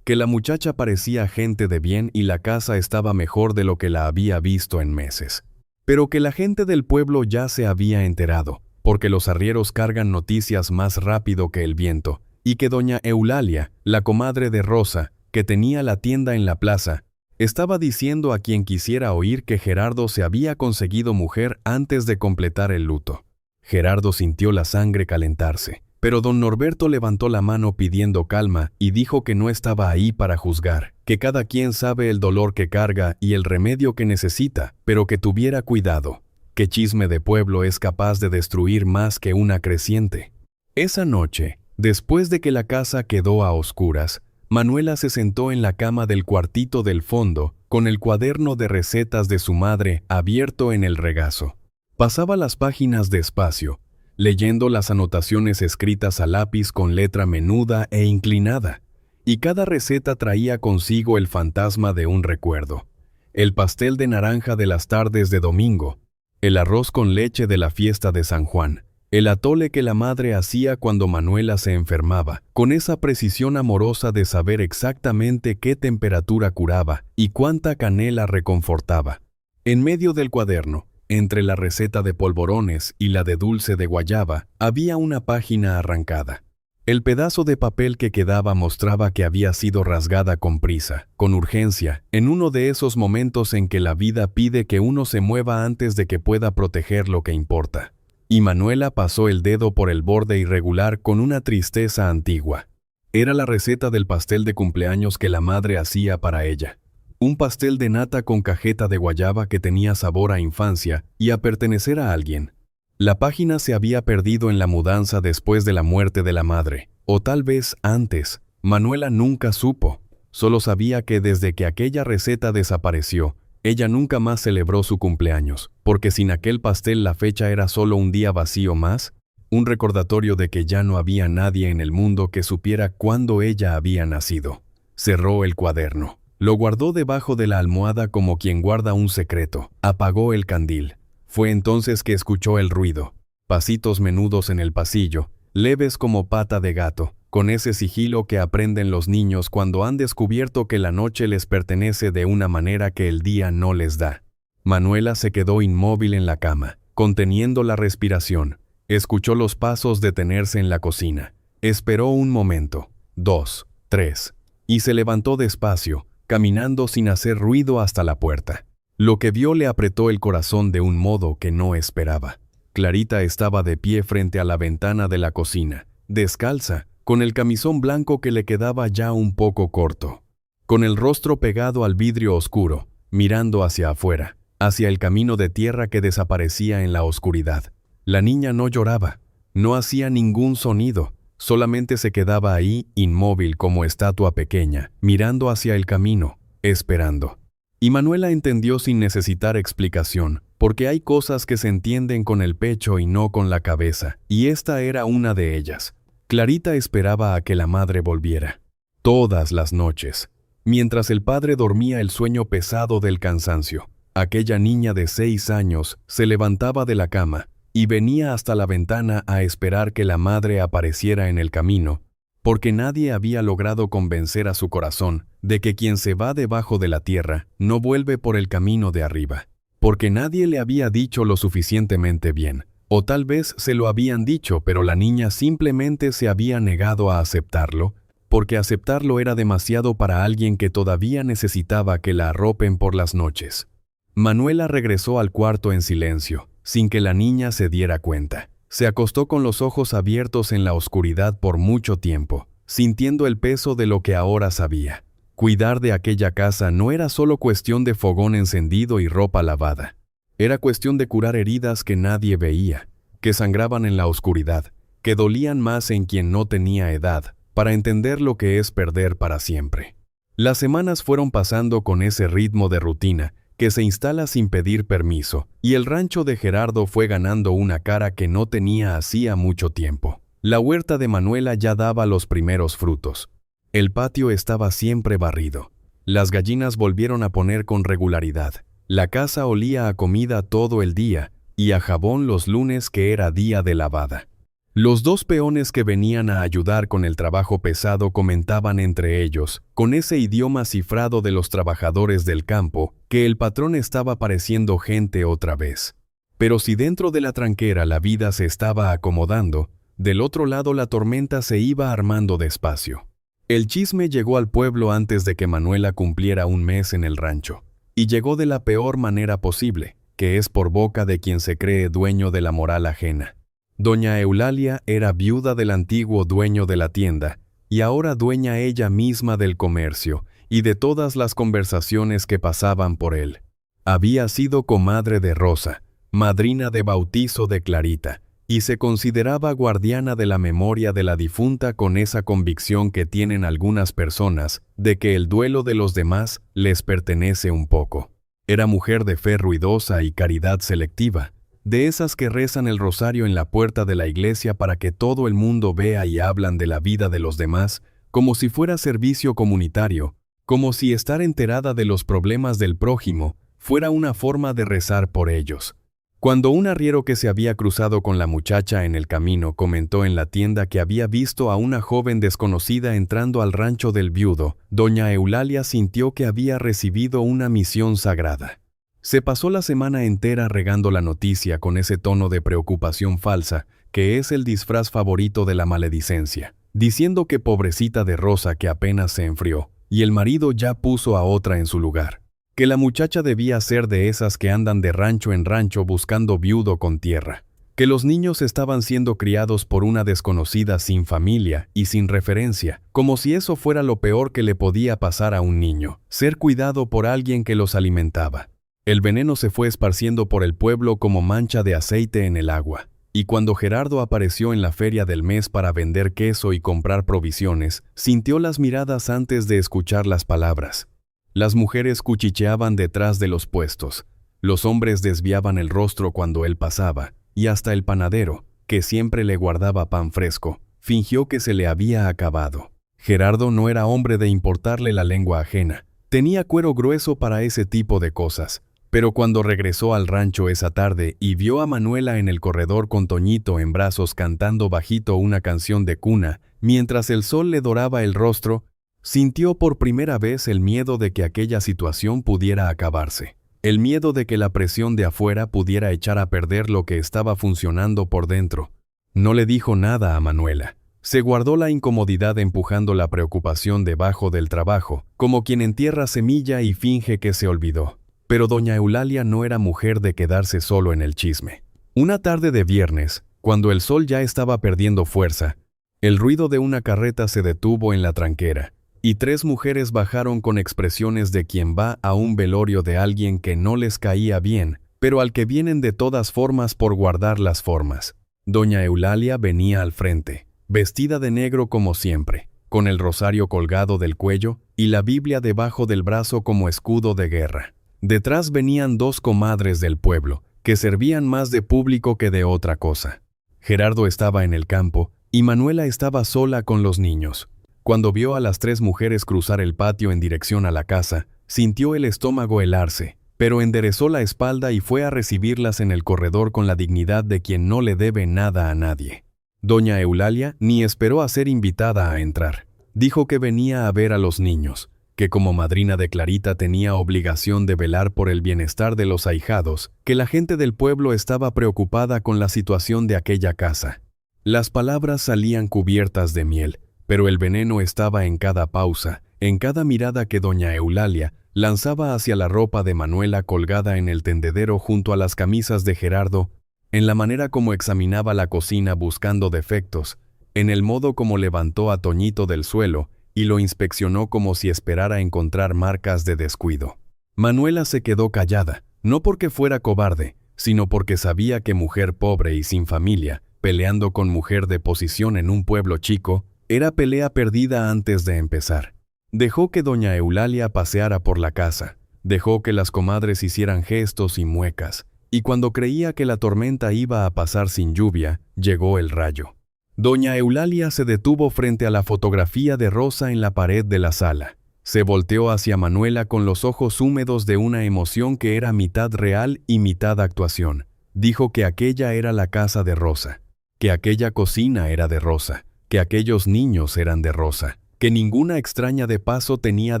Speaker 1: que la muchacha parecía gente de bien y la casa estaba mejor de lo que la había visto en meses. Pero que la gente del pueblo ya se había enterado, porque los arrieros cargan noticias más rápido que el viento, y que doña Eulalia, la comadre de Rosa, que tenía la tienda en la plaza, estaba diciendo a quien quisiera oír que Gerardo se había conseguido mujer antes de completar el luto. Gerardo sintió la sangre calentarse, pero don Norberto levantó la mano pidiendo calma y dijo que no estaba ahí para juzgar, que cada quien sabe el dolor que carga y el remedio que necesita, pero que tuviera cuidado, que chisme de pueblo es capaz de destruir más que una creciente. Esa noche, después de que la casa quedó a oscuras, Manuela se sentó en la cama del cuartito del fondo, con el cuaderno de recetas de su madre abierto en el regazo. Pasaba las páginas despacio, leyendo las anotaciones escritas a lápiz con letra menuda e inclinada, y cada receta traía consigo el fantasma de un recuerdo. El pastel de naranja de las tardes de domingo, el arroz con leche de la fiesta de San Juan, el atole que la madre hacía cuando Manuela se enfermaba, con esa precisión amorosa de saber exactamente qué temperatura curaba y cuánta canela reconfortaba. En medio del cuaderno, entre la receta de polvorones y la de dulce de guayaba, había una página arrancada. El pedazo de papel que quedaba mostraba que había sido rasgada con prisa, con urgencia, en uno de esos momentos en que la vida pide que uno se mueva antes de que pueda proteger lo que importa. Y Manuela pasó el dedo por el borde irregular con una tristeza antigua. Era la receta del pastel de cumpleaños que la madre hacía para ella. Un pastel de nata con cajeta de guayaba que tenía sabor a infancia y a pertenecer a alguien. La página se había perdido en la mudanza después de la muerte de la madre, o tal vez antes. Manuela nunca supo. Solo sabía que desde que aquella receta desapareció, ella nunca más celebró su cumpleaños, porque sin aquel pastel la fecha era solo un día vacío más, un recordatorio de que ya no había nadie en el mundo que supiera cuándo ella había nacido. Cerró el cuaderno. Lo guardó debajo de la almohada como quien guarda un secreto. Apagó el candil. Fue entonces que escuchó el ruido. Pasitos menudos en el pasillo, leves como pata de gato, con ese sigilo que aprenden los niños cuando han descubierto que la noche les pertenece de una manera que el día no les da. Manuela se quedó inmóvil en la cama, conteniendo la respiración. Escuchó los pasos detenerse en la cocina. Esperó un momento, 2, 3, y se levantó despacio, caminando sin hacer ruido hasta la puerta. Lo que vio le apretó el corazón de un modo que no esperaba. Clarita estaba de pie frente a la ventana de la cocina, descalza, con el camisón blanco que le quedaba ya un poco corto, con el rostro pegado al vidrio oscuro, mirando hacia afuera, hacia el camino de tierra que desaparecía en la oscuridad. La niña no lloraba, no hacía ningún sonido, solamente se quedaba ahí, inmóvil como estatua pequeña, mirando hacia el camino, esperando. Y Manuela entendió sin necesitar explicación, porque hay cosas que se entienden con el pecho y no con la cabeza, y esta era una de ellas. Clarita esperaba a que la madre volviera. Todas las noches, mientras el padre dormía el sueño pesado del cansancio, aquella niña de 6 años se levantaba de la cama y venía hasta la ventana a esperar que la madre apareciera en el camino, porque nadie había logrado convencer a su corazón de que quien se va debajo de la tierra no vuelve por el camino de arriba, porque nadie le había dicho lo suficientemente bien, o tal vez se lo habían dicho, pero la niña simplemente se había negado a aceptarlo, porque aceptarlo era demasiado para alguien que todavía necesitaba que la arropen por las noches. Manuela regresó al cuarto en silencio, sin que la niña se diera cuenta. Se acostó con los ojos abiertos en la oscuridad por mucho tiempo, sintiendo el peso de lo que ahora sabía. Cuidar de aquella casa no era solo cuestión de fogón encendido y ropa lavada. Era cuestión de curar heridas que nadie veía, que sangraban en la oscuridad, que dolían más en quien no tenía edad, para entender lo que es perder para siempre. Las semanas fueron pasando con ese ritmo de rutina que se instala sin pedir permiso, y el rancho de Gerardo fue ganando una cara que no tenía hacía mucho tiempo. La huerta de Manuela ya daba los primeros frutos. El patio estaba siempre barrido. Las gallinas volvieron a poner con regularidad. La casa olía a comida todo el día y a jabón los lunes que era día de lavada. Los dos peones que venían a ayudar con el trabajo pesado comentaban entre ellos, con ese idioma cifrado de los trabajadores del campo, que el patrón estaba pareciendo gente otra vez. Pero si dentro de la tranquera la vida se estaba acomodando, del otro lado la tormenta se iba armando despacio. El chisme llegó al pueblo antes de que Manuela cumpliera un mes en el rancho, y llegó de la peor manera posible, que es por boca de quien se cree dueño de la moral ajena. Doña Eulalia era viuda del antiguo dueño de la tienda, y ahora dueña ella misma del comercio y de todas las conversaciones que pasaban por él. Había sido comadre de Rosa, madrina de bautizo de Clarita, y se consideraba guardiana de la memoria de la difunta con esa convicción que tienen algunas personas de que el duelo de los demás les pertenece un poco. Era mujer de fe ruidosa y caridad selectiva, de esas que rezan el rosario en la puerta de la iglesia para que todo el mundo vea y hablan de la vida de los demás, como si fuera servicio comunitario, como si estar enterada de los problemas del prójimo fuera una forma de rezar por ellos. Cuando un arriero que se había cruzado con la muchacha en el camino comentó en la tienda que había visto a una joven desconocida entrando al rancho del viudo, doña Eulalia sintió que había recibido una misión sagrada. Se pasó la semana entera regando la noticia con ese tono de preocupación falsa, que es el disfraz favorito de la maledicencia, diciendo que pobrecita de Rosa que apenas se enfrió, y el marido ya puso a otra en su lugar, que la muchacha debía ser de esas que andan de rancho en rancho buscando viudo con tierra, que los niños estaban siendo criados por una desconocida sin familia y sin referencia, como si eso fuera lo peor que le podía pasar a un niño, ser cuidado por alguien que los alimentaba. El veneno se fue esparciendo por el pueblo como mancha de aceite en el agua, y cuando Gerardo apareció en la feria del mes para vender queso y comprar provisiones, sintió las miradas antes de escuchar las palabras. Las mujeres cuchicheaban detrás de los puestos, los hombres desviaban el rostro cuando él pasaba, y hasta el panadero, que siempre le guardaba pan fresco, fingió que se le había acabado. Gerardo no era hombre de importarle la lengua ajena, tenía cuero grueso para ese tipo de cosas. Pero cuando regresó al rancho esa tarde y vio a Manuela en el corredor con Toñito en brazos cantando bajito una canción de cuna, mientras el sol le doraba el rostro, sintió por primera vez el miedo de que aquella situación pudiera acabarse. El miedo de que la presión de afuera pudiera echar a perder lo que estaba funcionando por dentro. No le dijo nada a Manuela. Se guardó la incomodidad empujando la preocupación debajo del trabajo, como quien entierra semilla y finge que se olvidó. Pero doña Eulalia no era mujer de quedarse solo en el chisme. Una tarde de viernes, cuando el sol ya estaba perdiendo fuerza, el ruido de una carreta se detuvo en la tranquera, y 3 mujeres bajaron con expresiones de quien va a un velorio de alguien que no les caía bien, pero al que vienen de todas formas por guardar las formas. Doña Eulalia venía al frente, vestida de negro como siempre, con el rosario colgado del cuello y la Biblia debajo del brazo como escudo de guerra. Detrás venían 2 comadres del pueblo, que servían más de público que de otra cosa. Gerardo estaba en el campo, y Manuela estaba sola con los niños. Cuando vio a las 3 mujeres cruzar el patio en dirección a la casa, sintió el estómago helarse, pero enderezó la espalda y fue a recibirlas en el corredor con la dignidad de quien no le debe nada a nadie. Doña Eulalia ni esperó a ser invitada a entrar. Dijo que venía a ver a los niños, que como madrina de Clarita tenía obligación de velar por el bienestar de los ahijados, que la gente del pueblo estaba preocupada con la situación de aquella casa. Las palabras salían cubiertas de miel, pero el veneno estaba en cada pausa, en cada mirada que doña Eulalia, lanzaba hacia la ropa de Manuela colgada en el tendedero junto a las camisas de Gerardo, en la manera como examinaba la cocina buscando defectos, en el modo como levantó a Toñito del suelo y lo inspeccionó como si esperara encontrar marcas de descuido. Manuela se quedó callada, no porque fuera cobarde, sino porque sabía que mujer pobre y sin familia, peleando con mujer de posición en un pueblo chico, era pelea perdida antes de empezar. Dejó que doña Eulalia paseara por la casa, dejó que las comadres hicieran gestos y muecas, y cuando creía que la tormenta iba a pasar sin lluvia, llegó el rayo. Doña Eulalia se detuvo frente a la fotografía de Rosa en la pared de la sala. Se volteó hacia Manuela con los ojos húmedos de una emoción que era mitad real y mitad actuación. Dijo que aquella era la casa de Rosa, que aquella cocina era de Rosa, que aquellos niños eran de Rosa, que ninguna extraña de paso tenía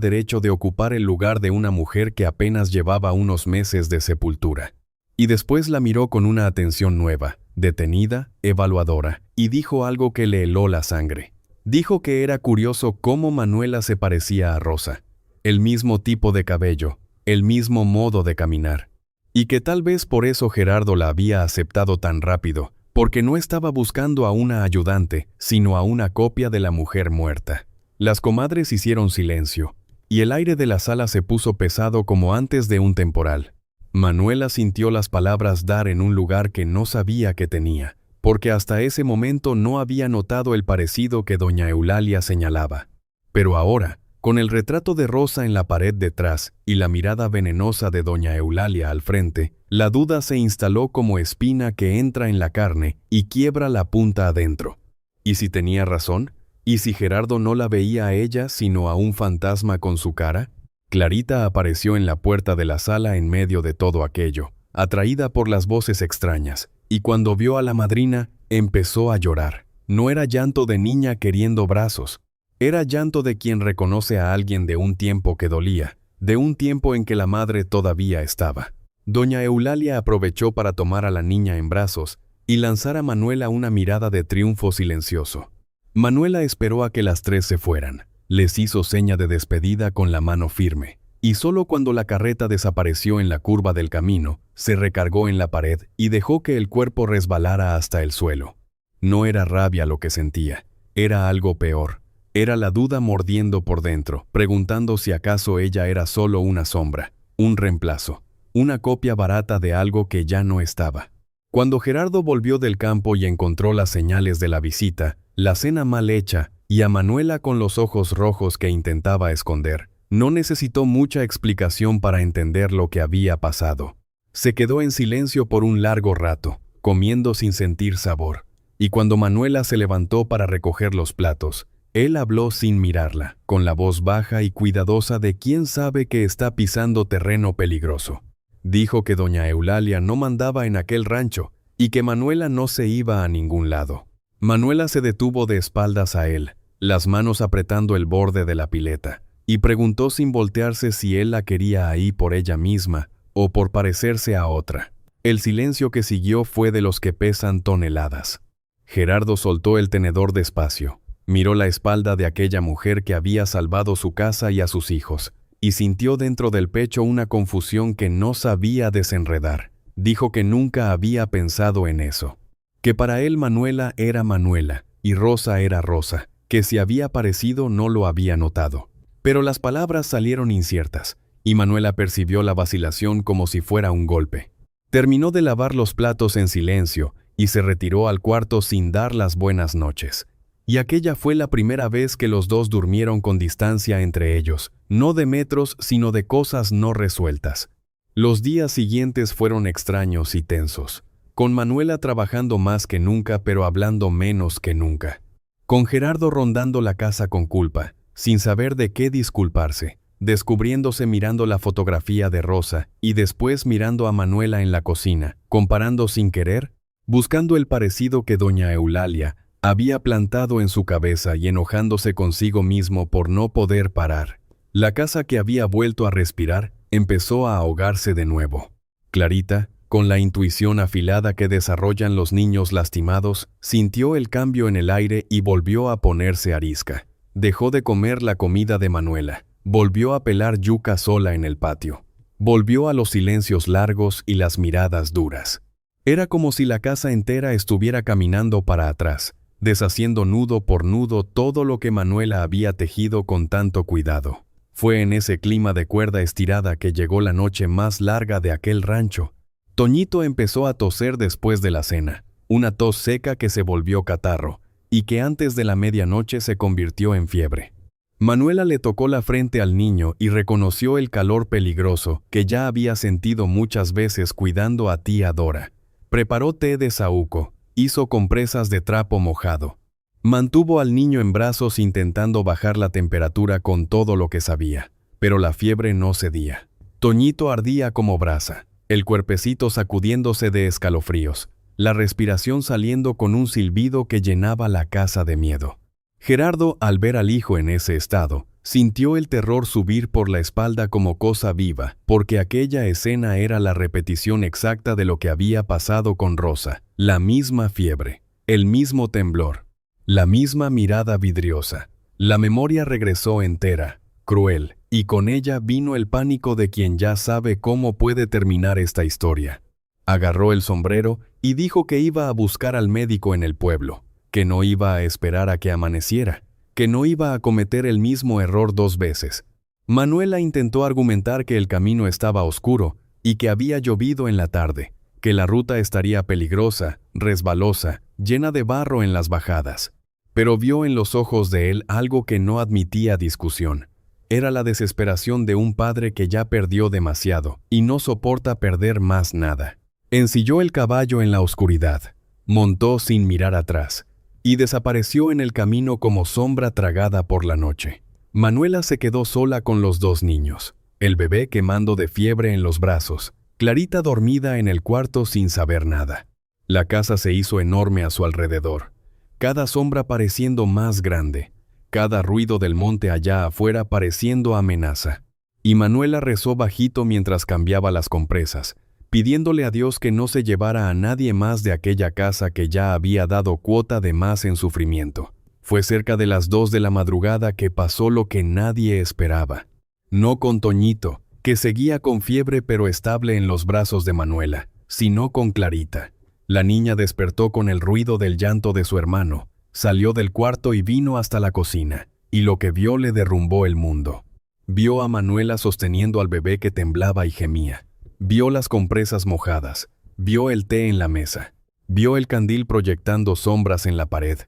Speaker 1: derecho de ocupar el lugar de una mujer que apenas llevaba unos meses de sepultura. Y después la miró con una atención nueva, detenida, evaluadora, y dijo algo que le heló la sangre. Dijo que era curioso cómo Manuela se parecía a Rosa, el mismo tipo de cabello, el mismo modo de caminar, y que tal vez por eso Gerardo la había aceptado tan rápido, porque no estaba buscando a una ayudante, sino a una copia de la mujer muerta. Las comadres hicieron silencio, y el aire de la sala se puso pesado como antes de un temporal. Manuela sintió las palabras dar en un lugar que no sabía que tenía, porque hasta ese momento no había notado el parecido que doña Eulalia señalaba. Pero ahora, con el retrato de Rosa en la pared detrás y la mirada venenosa de doña Eulalia al frente, la duda se instaló como espina que entra en la carne y quiebra la punta adentro. ¿Y si tenía razón? ¿Y si Gerardo no la veía a ella sino a un fantasma con su cara? Clarita apareció en la puerta de la sala en medio de todo aquello, atraída por las voces extrañas, y cuando vio a la madrina, empezó a llorar. No era llanto de niña queriendo brazos, era llanto de quien reconoce a alguien de un tiempo que dolía, de un tiempo en que la madre todavía estaba. Doña Eulalia aprovechó para tomar a la niña en brazos y lanzar a Manuela una mirada de triunfo silencioso. Manuela esperó a que las tres se fueran. Les hizo seña de despedida con la mano firme, y solo cuando la carreta desapareció en la curva del camino, se recargó en la pared y dejó que el cuerpo resbalara hasta el suelo. No era rabia lo que sentía, era algo peor. Era la duda mordiendo por dentro, preguntando si acaso ella era solo una sombra, un reemplazo, una copia barata de algo que ya no estaba. Cuando Gerardo volvió del campo y encontró las señales de la visita, la cena mal hecha, y a Manuela con los ojos rojos que intentaba esconder, no necesitó mucha explicación para entender lo que había pasado. Se quedó en silencio por un largo rato, comiendo sin sentir sabor, y cuando Manuela se levantó para recoger los platos, él habló sin mirarla, con la voz baja y cuidadosa de quien sabe que está pisando terreno peligroso. Dijo que doña Eulalia no mandaba en aquel rancho, y que Manuela no se iba a ningún lado. Manuela se detuvo de espaldas a él, las manos apretando el borde de la pileta, y preguntó sin voltearse si él la quería ahí por ella misma o por parecerse a otra. El silencio que siguió fue de los que pesan toneladas. Gerardo soltó el tenedor despacio, miró la espalda de aquella mujer que había salvado su casa y a sus hijos, y sintió dentro del pecho una confusión que no sabía desenredar. Dijo que nunca había pensado en eso, que para él Manuela era Manuela y Rosa era Rosa, que si había parecido no lo había notado. Pero las palabras salieron inciertas, y Manuela percibió la vacilación como si fuera un golpe. Terminó de lavar los platos en silencio y se retiró al cuarto sin dar las buenas noches. Y aquella fue la primera vez que los dos durmieron con distancia entre ellos, no de metros sino de cosas no resueltas. Los días siguientes fueron extraños y tensos, con Manuela trabajando más que nunca pero hablando menos que nunca. Con Gerardo rondando la casa con culpa, sin saber de qué disculparse, descubriéndose mirando la fotografía de Rosa y después mirando a Manuela en la cocina, comparando sin querer, buscando el parecido que doña Eulalia había plantado en su cabeza y enojándose consigo mismo por no poder parar. La casa que había vuelto a respirar empezó a ahogarse de nuevo. Clarita, con la intuición afilada que desarrollan los niños lastimados, sintió el cambio en el aire y volvió a ponerse arisca. Dejó de comer la comida de Manuela, Volvió a pelar yuca sola en el patio. Volvió a los silencios largos y las miradas duras. Era como si la casa entera estuviera caminando para atrás, deshaciendo nudo por nudo todo lo que Manuela había tejido con tanto cuidado. Fue en ese clima de cuerda estirada que llegó la noche más larga de aquel rancho. Toñito empezó a toser después de la cena, una tos seca que se volvió catarro, y que antes de la medianoche se convirtió en fiebre. Manuela le tocó la frente al niño y reconoció el calor peligroso que ya había sentido muchas veces cuidando a tía Dora. Preparó té de saúco, hizo compresas de trapo mojado. Mantuvo al niño en brazos intentando bajar la temperatura con todo lo que sabía, pero la fiebre no cedía. Toñito ardía como brasa, el cuerpecito sacudiéndose de escalofríos, la respiración saliendo con un silbido que llenaba la casa de miedo. Gerardo, al ver al hijo en ese estado, sintió el terror subir por la espalda como cosa viva, porque aquella escena era la repetición exacta de lo que había pasado con Rosa, la misma fiebre, el mismo temblor, la misma mirada vidriosa. La memoria regresó entera, cruel, y con ella vino el pánico de quien ya sabe cómo puede terminar esta historia. Agarró el sombrero y dijo que iba a buscar al médico en el pueblo, que no iba a esperar a que amaneciera, que no iba a cometer el mismo error 2 veces. Manuela intentó argumentar que el camino estaba oscuro y que había llovido en la tarde, que la ruta estaría peligrosa, resbalosa, llena de barro en las bajadas. Pero vio en los ojos de él algo que no admitía discusión. Era la desesperación de un padre que ya perdió demasiado y no soporta perder más nada. Ensilló el caballo en la oscuridad, montó sin mirar atrás, y desapareció en el camino como sombra tragada por la noche. Manuela se quedó sola con los 2 niños, el bebé quemando de fiebre en los brazos, Clarita dormida en el cuarto sin saber nada. La casa se hizo enorme a su alrededor, cada sombra pareciendo más grande, cada ruido del monte allá afuera pareciendo amenaza. Y Manuela rezó bajito mientras cambiaba las compresas, pidiéndole a Dios que no se llevara a nadie más de aquella casa que ya había dado cuota de más en sufrimiento. Fue cerca de las 2 de la madrugada que pasó lo que nadie esperaba. No con Toñito, que seguía con fiebre pero estable en los brazos de Manuela, sino con Clarita. La niña despertó con el ruido del llanto de su hermano, salió del cuarto y vino hasta la cocina, y lo que vio le derrumbó el mundo. Vio a Manuela sosteniendo al bebé que temblaba y gemía. Vio las compresas mojadas, vio el té en la mesa, vio el candil proyectando sombras en la pared.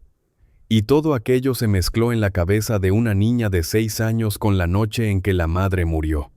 Speaker 1: Y todo aquello se mezcló en la cabeza de una niña de 6 años con la noche en que la madre murió.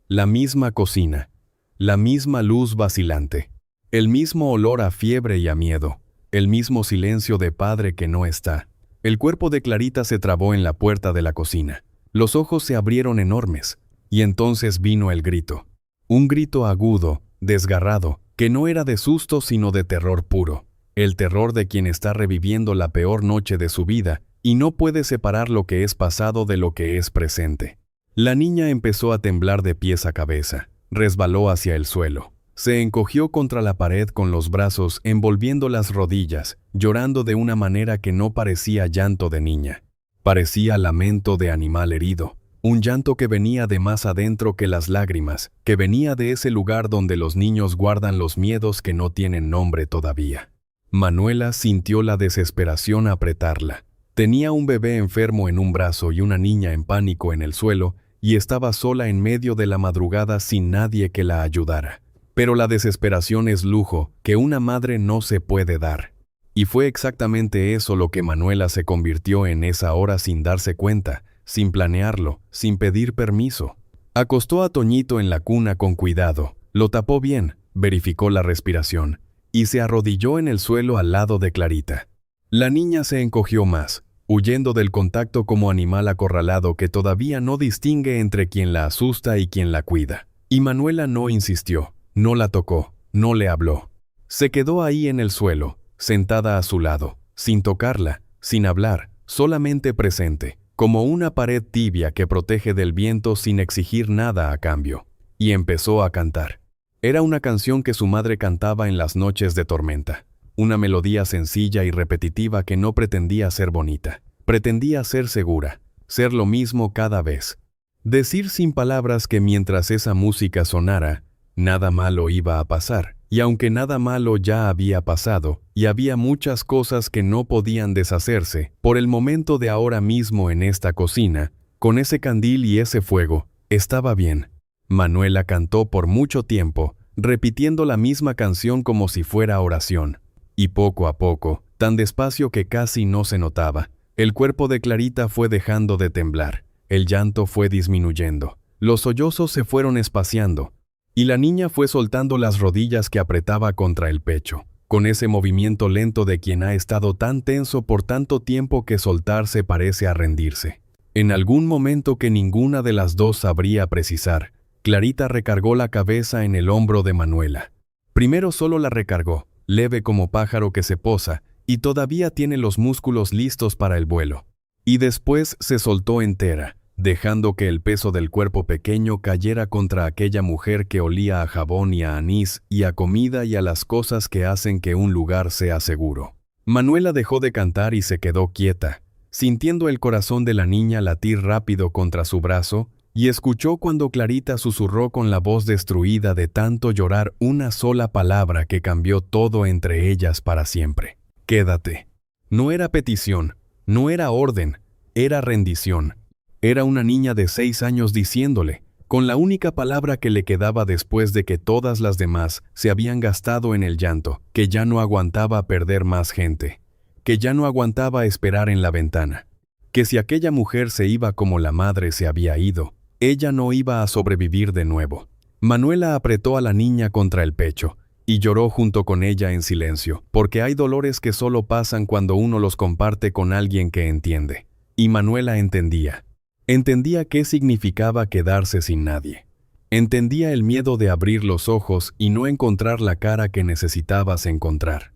Speaker 1: La misma cocina, la misma luz vacilante, el mismo olor a fiebre y a miedo, el mismo silencio de padre que no está. El cuerpo de Clarita se trabó en la puerta de la cocina. Los ojos se abrieron enormes, y entonces vino el grito. Un grito agudo, desgarrado, que no era de susto sino de terror puro. El terror de quien está reviviendo la peor noche de su vida y no puede separar lo que es pasado de lo que es presente. La niña empezó a temblar de pies a cabeza, resbaló hacia el suelo. Se encogió contra la pared con los brazos envolviendo las rodillas, llorando de una manera que no parecía llanto de niña. Parecía lamento de animal herido. Un llanto que venía de más adentro que las lágrimas, que venía de ese lugar donde los niños guardan los miedos que no tienen nombre todavía. Manuela sintió la desesperación apretarla. Tenía un bebé enfermo en un brazo y una niña en pánico en el suelo, y estaba sola en medio de la madrugada sin nadie que la ayudara. Pero la desesperación es lujo que una madre no se puede dar. Y fue exactamente eso lo que Manuela se convirtió en esa hora sin darse cuenta, sin planearlo, sin pedir permiso. Acostó a Toñito en la cuna con cuidado, lo tapó bien, verificó la respiración, y se arrodilló en el suelo al lado de Clarita. La niña se encogió más, huyendo del contacto como animal acorralado que todavía no distingue entre quien la asusta y quien la cuida. Y Manuela no insistió, no la tocó, no le habló. Se quedó ahí en el suelo, sentada a su lado, sin tocarla, sin hablar, solamente presente, como una pared tibia que protege del viento sin exigir nada a cambio. Y empezó a cantar. Era una canción que su madre cantaba en las noches de tormenta. Una melodía sencilla y repetitiva que no pretendía ser bonita. Pretendía ser segura, ser lo mismo cada vez. Decir sin palabras que mientras esa música sonara, nada malo iba a pasar, y aunque nada malo ya había pasado, y había muchas cosas que no podían deshacerse, por el momento de ahora mismo en esta cocina, con ese candil y ese fuego, estaba bien. Manuela cantó por mucho tiempo, repitiendo la misma canción como si fuera oración. Y poco a poco, tan despacio que casi no se notaba, el cuerpo de Clarita fue dejando de temblar. El llanto fue disminuyendo, los sollozos se fueron espaciando, y la niña fue soltando las rodillas que apretaba contra el pecho, con ese movimiento lento de quien ha estado tan tenso por tanto tiempo que soltarse parece a rendirse. En algún momento que ninguna de las dos sabría precisar, Clarita recargó la cabeza en el hombro de Manuela. Primero solo la recargó, leve como pájaro que se posa, y todavía tiene los músculos listos para el vuelo. Y después se soltó entera, dejando que el peso del cuerpo pequeño cayera contra aquella mujer que olía a jabón y a anís y a comida y a las cosas que hacen que un lugar sea seguro. Manuela dejó de cantar y se quedó quieta, sintiendo el corazón de la niña latir rápido contra su brazo, y escuchó cuando Clarita susurró con la voz destruida de tanto llorar una sola palabra que cambió todo entre ellas para siempre. Quédate. No era petición, no era orden, era rendición. Era una niña de 6 años diciéndole, con la única palabra que le quedaba después de que todas las demás se habían gastado en el llanto, que ya no aguantaba perder más gente, que ya no aguantaba esperar en la ventana, que si aquella mujer se iba como la madre se había ido, ella no iba a sobrevivir de nuevo. Manuela apretó a la niña contra el pecho y lloró junto con ella en silencio, porque hay dolores que solo pasan cuando uno los comparte con alguien que entiende. Y Manuela entendía. Entendía qué significaba quedarse sin nadie. Entendía el miedo de abrir los ojos y no encontrar la cara que necesitabas encontrar.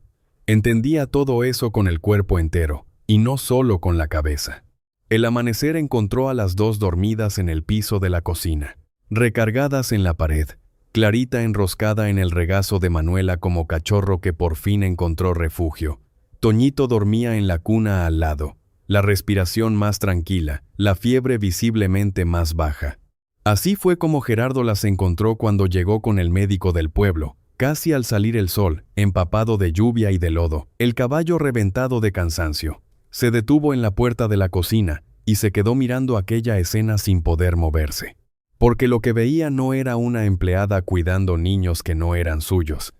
Speaker 1: Entendía todo eso con el cuerpo entero, y no solo con la cabeza. El amanecer encontró a las dos dormidas en el piso de la cocina, recargadas en la pared, Clarita enroscada en el regazo de Manuela como cachorro que por fin encontró refugio. Toñito dormía en la cuna al lado, la respiración más tranquila, la fiebre visiblemente más baja. Así fue como Gerardo las encontró cuando llegó con el médico del pueblo, casi al salir el sol, empapado de lluvia y de lodo, el caballo reventado de cansancio. Se detuvo en la puerta de la cocina y se quedó mirando aquella escena sin poder moverse. Porque lo que veía no era una empleada cuidando niños que no eran suyos.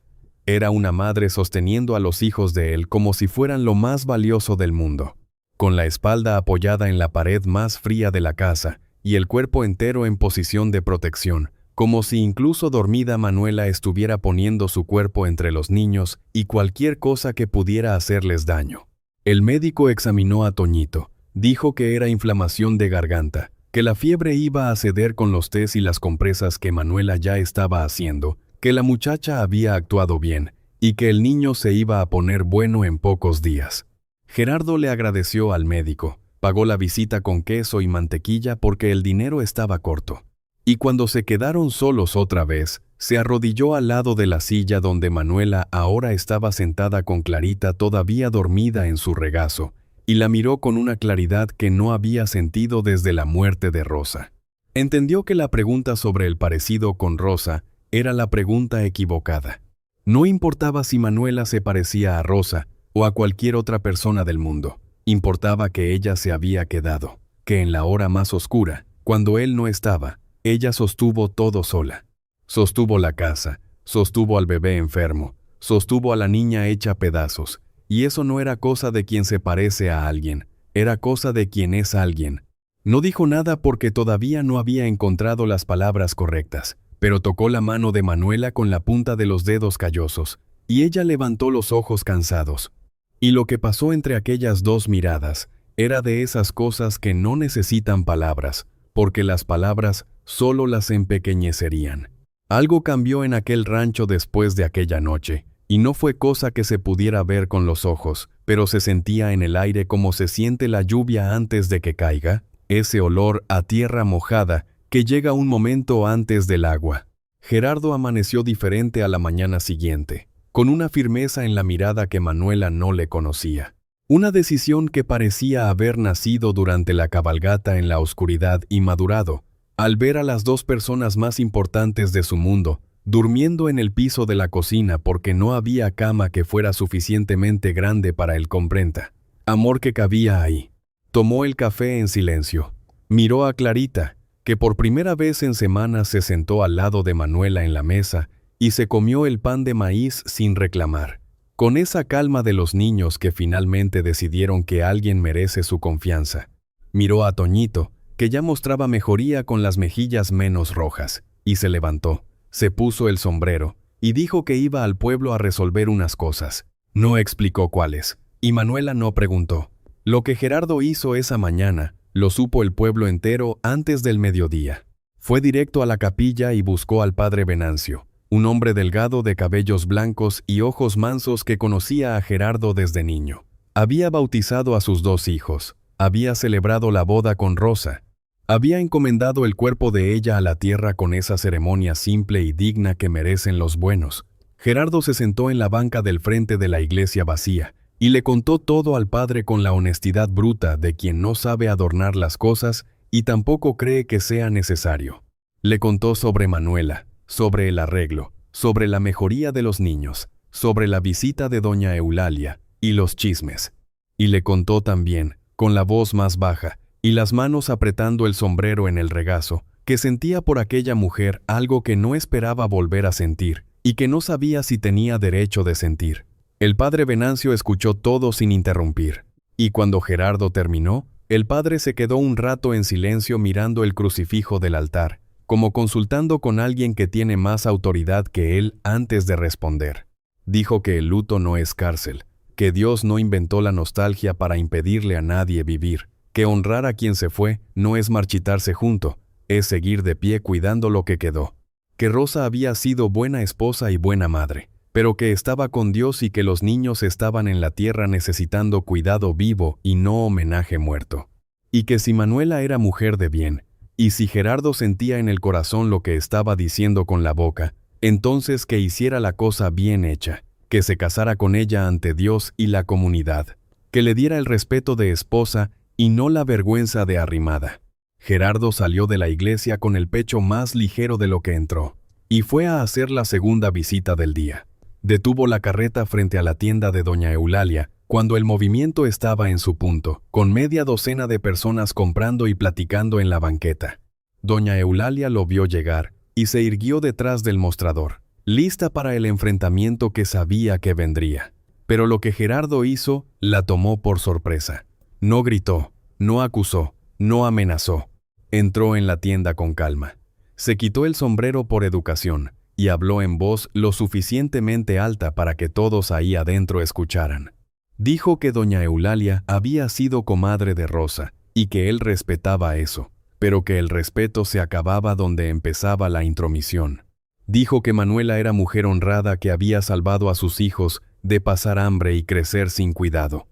Speaker 1: Era una madre sosteniendo a los hijos de él como si fueran lo más valioso del mundo. Con la espalda apoyada en la pared más fría de la casa y el cuerpo entero en posición de protección, como si incluso dormida Manuela estuviera poniendo su cuerpo entre los niños y cualquier cosa que pudiera hacerles daño. El médico examinó a Toñito, dijo que era inflamación de garganta, que la fiebre iba a ceder con los tés y las compresas que Manuela ya estaba haciendo, que la muchacha había actuado bien y que el niño se iba a poner bueno en pocos días. Gerardo le agradeció al médico, pagó la visita con queso y mantequilla porque el dinero estaba corto. Y cuando se quedaron solos otra vez, se arrodilló al lado de la silla donde Manuela ahora estaba sentada con Clarita todavía dormida en su regazo, y la miró con una claridad que no había sentido desde la muerte de Rosa. Entendió que la pregunta sobre el parecido con Rosa era la pregunta equivocada. No importaba si Manuela se parecía a Rosa o a cualquier otra persona del mundo. Importaba que ella se había quedado, que en la hora más oscura, cuando él no estaba, ella sostuvo todo sola. Sostuvo la casa, sostuvo al bebé enfermo, sostuvo a la niña hecha pedazos, y eso no era cosa de quien se parece a alguien, era cosa de quien es alguien. No dijo nada porque todavía no había encontrado las palabras correctas, pero tocó la mano de Manuela con la punta de los dedos callosos, y ella levantó los ojos cansados. Y lo que pasó entre aquellas dos miradas era de esas cosas que no necesitan palabras, porque las palabras solo las empequeñecerían. Algo cambió en aquel rancho después de aquella noche, y no fue cosa que se pudiera ver con los ojos, pero se sentía en el aire como se siente la lluvia antes de que caiga, ese olor a tierra mojada que llega un momento antes del agua. Gerardo amaneció diferente a la mañana siguiente, con una firmeza en la mirada que Manuela no le conocía. Una decisión que parecía haber nacido durante la cabalgata en la oscuridad y madurado, Al ver a las dos personas más importantes de su mundo, durmiendo en el piso de la cocina porque no había cama que fuera suficientemente grande para el comprenta. Amor que cabía ahí. Tomó el café en silencio. Miró a Clarita, que por primera vez en semanas se sentó al lado de Manuela en la mesa y se comió el pan de maíz sin reclamar, con esa calma de los niños que finalmente decidieron que alguien merece su confianza. Miró a Toñito, que ya mostraba mejoría con las mejillas menos rojas, y se levantó, se puso el sombrero y dijo que iba al pueblo a resolver unas cosas. No explicó cuáles, y Manuela no preguntó. Lo que Gerardo hizo esa mañana, lo supo el pueblo entero antes del mediodía. Fue directo a la capilla y buscó al padre Venancio, un hombre delgado de cabellos blancos y ojos mansos que conocía a Gerardo desde niño. Había bautizado a sus dos hijos, había celebrado la boda con Rosa, había encomendado el cuerpo de ella a la tierra con esa ceremonia simple y digna que merecen los buenos. Gerardo se sentó en la banca del frente de la iglesia vacía, y le contó todo al padre con la honestidad bruta de quien no sabe adornar las cosas y tampoco cree que sea necesario. Le contó sobre Manuela, sobre el arreglo, sobre la mejoría de los niños, sobre la visita de doña Eulalia y los chismes. Y le contó también, con la voz más baja y las manos apretando el sombrero en el regazo, que sentía por aquella mujer algo que no esperaba volver a sentir y que no sabía si tenía derecho de sentir. El padre Venancio escuchó todo sin interrumpir, y cuando Gerardo terminó, el padre se quedó un rato en silencio mirando el crucifijo del altar, como consultando con alguien que tiene más autoridad que él antes de responder. Dijo que el luto no es cárcel, que Dios no inventó la nostalgia para impedirle a nadie vivir, que honrar a quien se fue no es marchitarse junto, es seguir de pie cuidando lo que quedó, que Rosa había sido buena esposa y buena madre, pero que estaba con Dios y que los niños estaban en la tierra necesitando cuidado vivo y no homenaje muerto. Y que si Manuela era mujer de bien, y si Gerardo sentía en el corazón lo que estaba diciendo con la boca, entonces que hiciera la cosa bien hecha, que se casara con ella ante Dios y la comunidad, que le diera el respeto de esposa y no la vergüenza de arrimada. Gerardo salió de la iglesia con el pecho más ligero de lo que entró, y fue a hacer la segunda visita del día. Detuvo la carreta frente a la tienda de doña Eulalia, cuando el movimiento estaba en su punto, con media docena de personas comprando y platicando en la banqueta. Doña Eulalia lo vio llegar, y se irguió detrás del mostrador, lista para el enfrentamiento que sabía que vendría. Pero lo que Gerardo hizo, la tomó por sorpresa. No gritó, no acusó, no amenazó. Entró en la tienda con calma. Se quitó el sombrero por educación, y habló en voz lo suficientemente alta para que todos ahí adentro escucharan. Dijo que doña Eulalia había sido comadre de Rosa, y que él respetaba eso, pero que el respeto se acababa donde empezaba la intromisión. Dijo que Manuela era mujer honrada que había salvado a sus hijos de pasar hambre y crecer sin cuidado,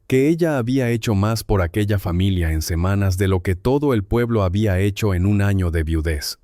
Speaker 1: que ella había hecho más por aquella familia en semanas de lo que todo el pueblo había hecho en un año de viudez,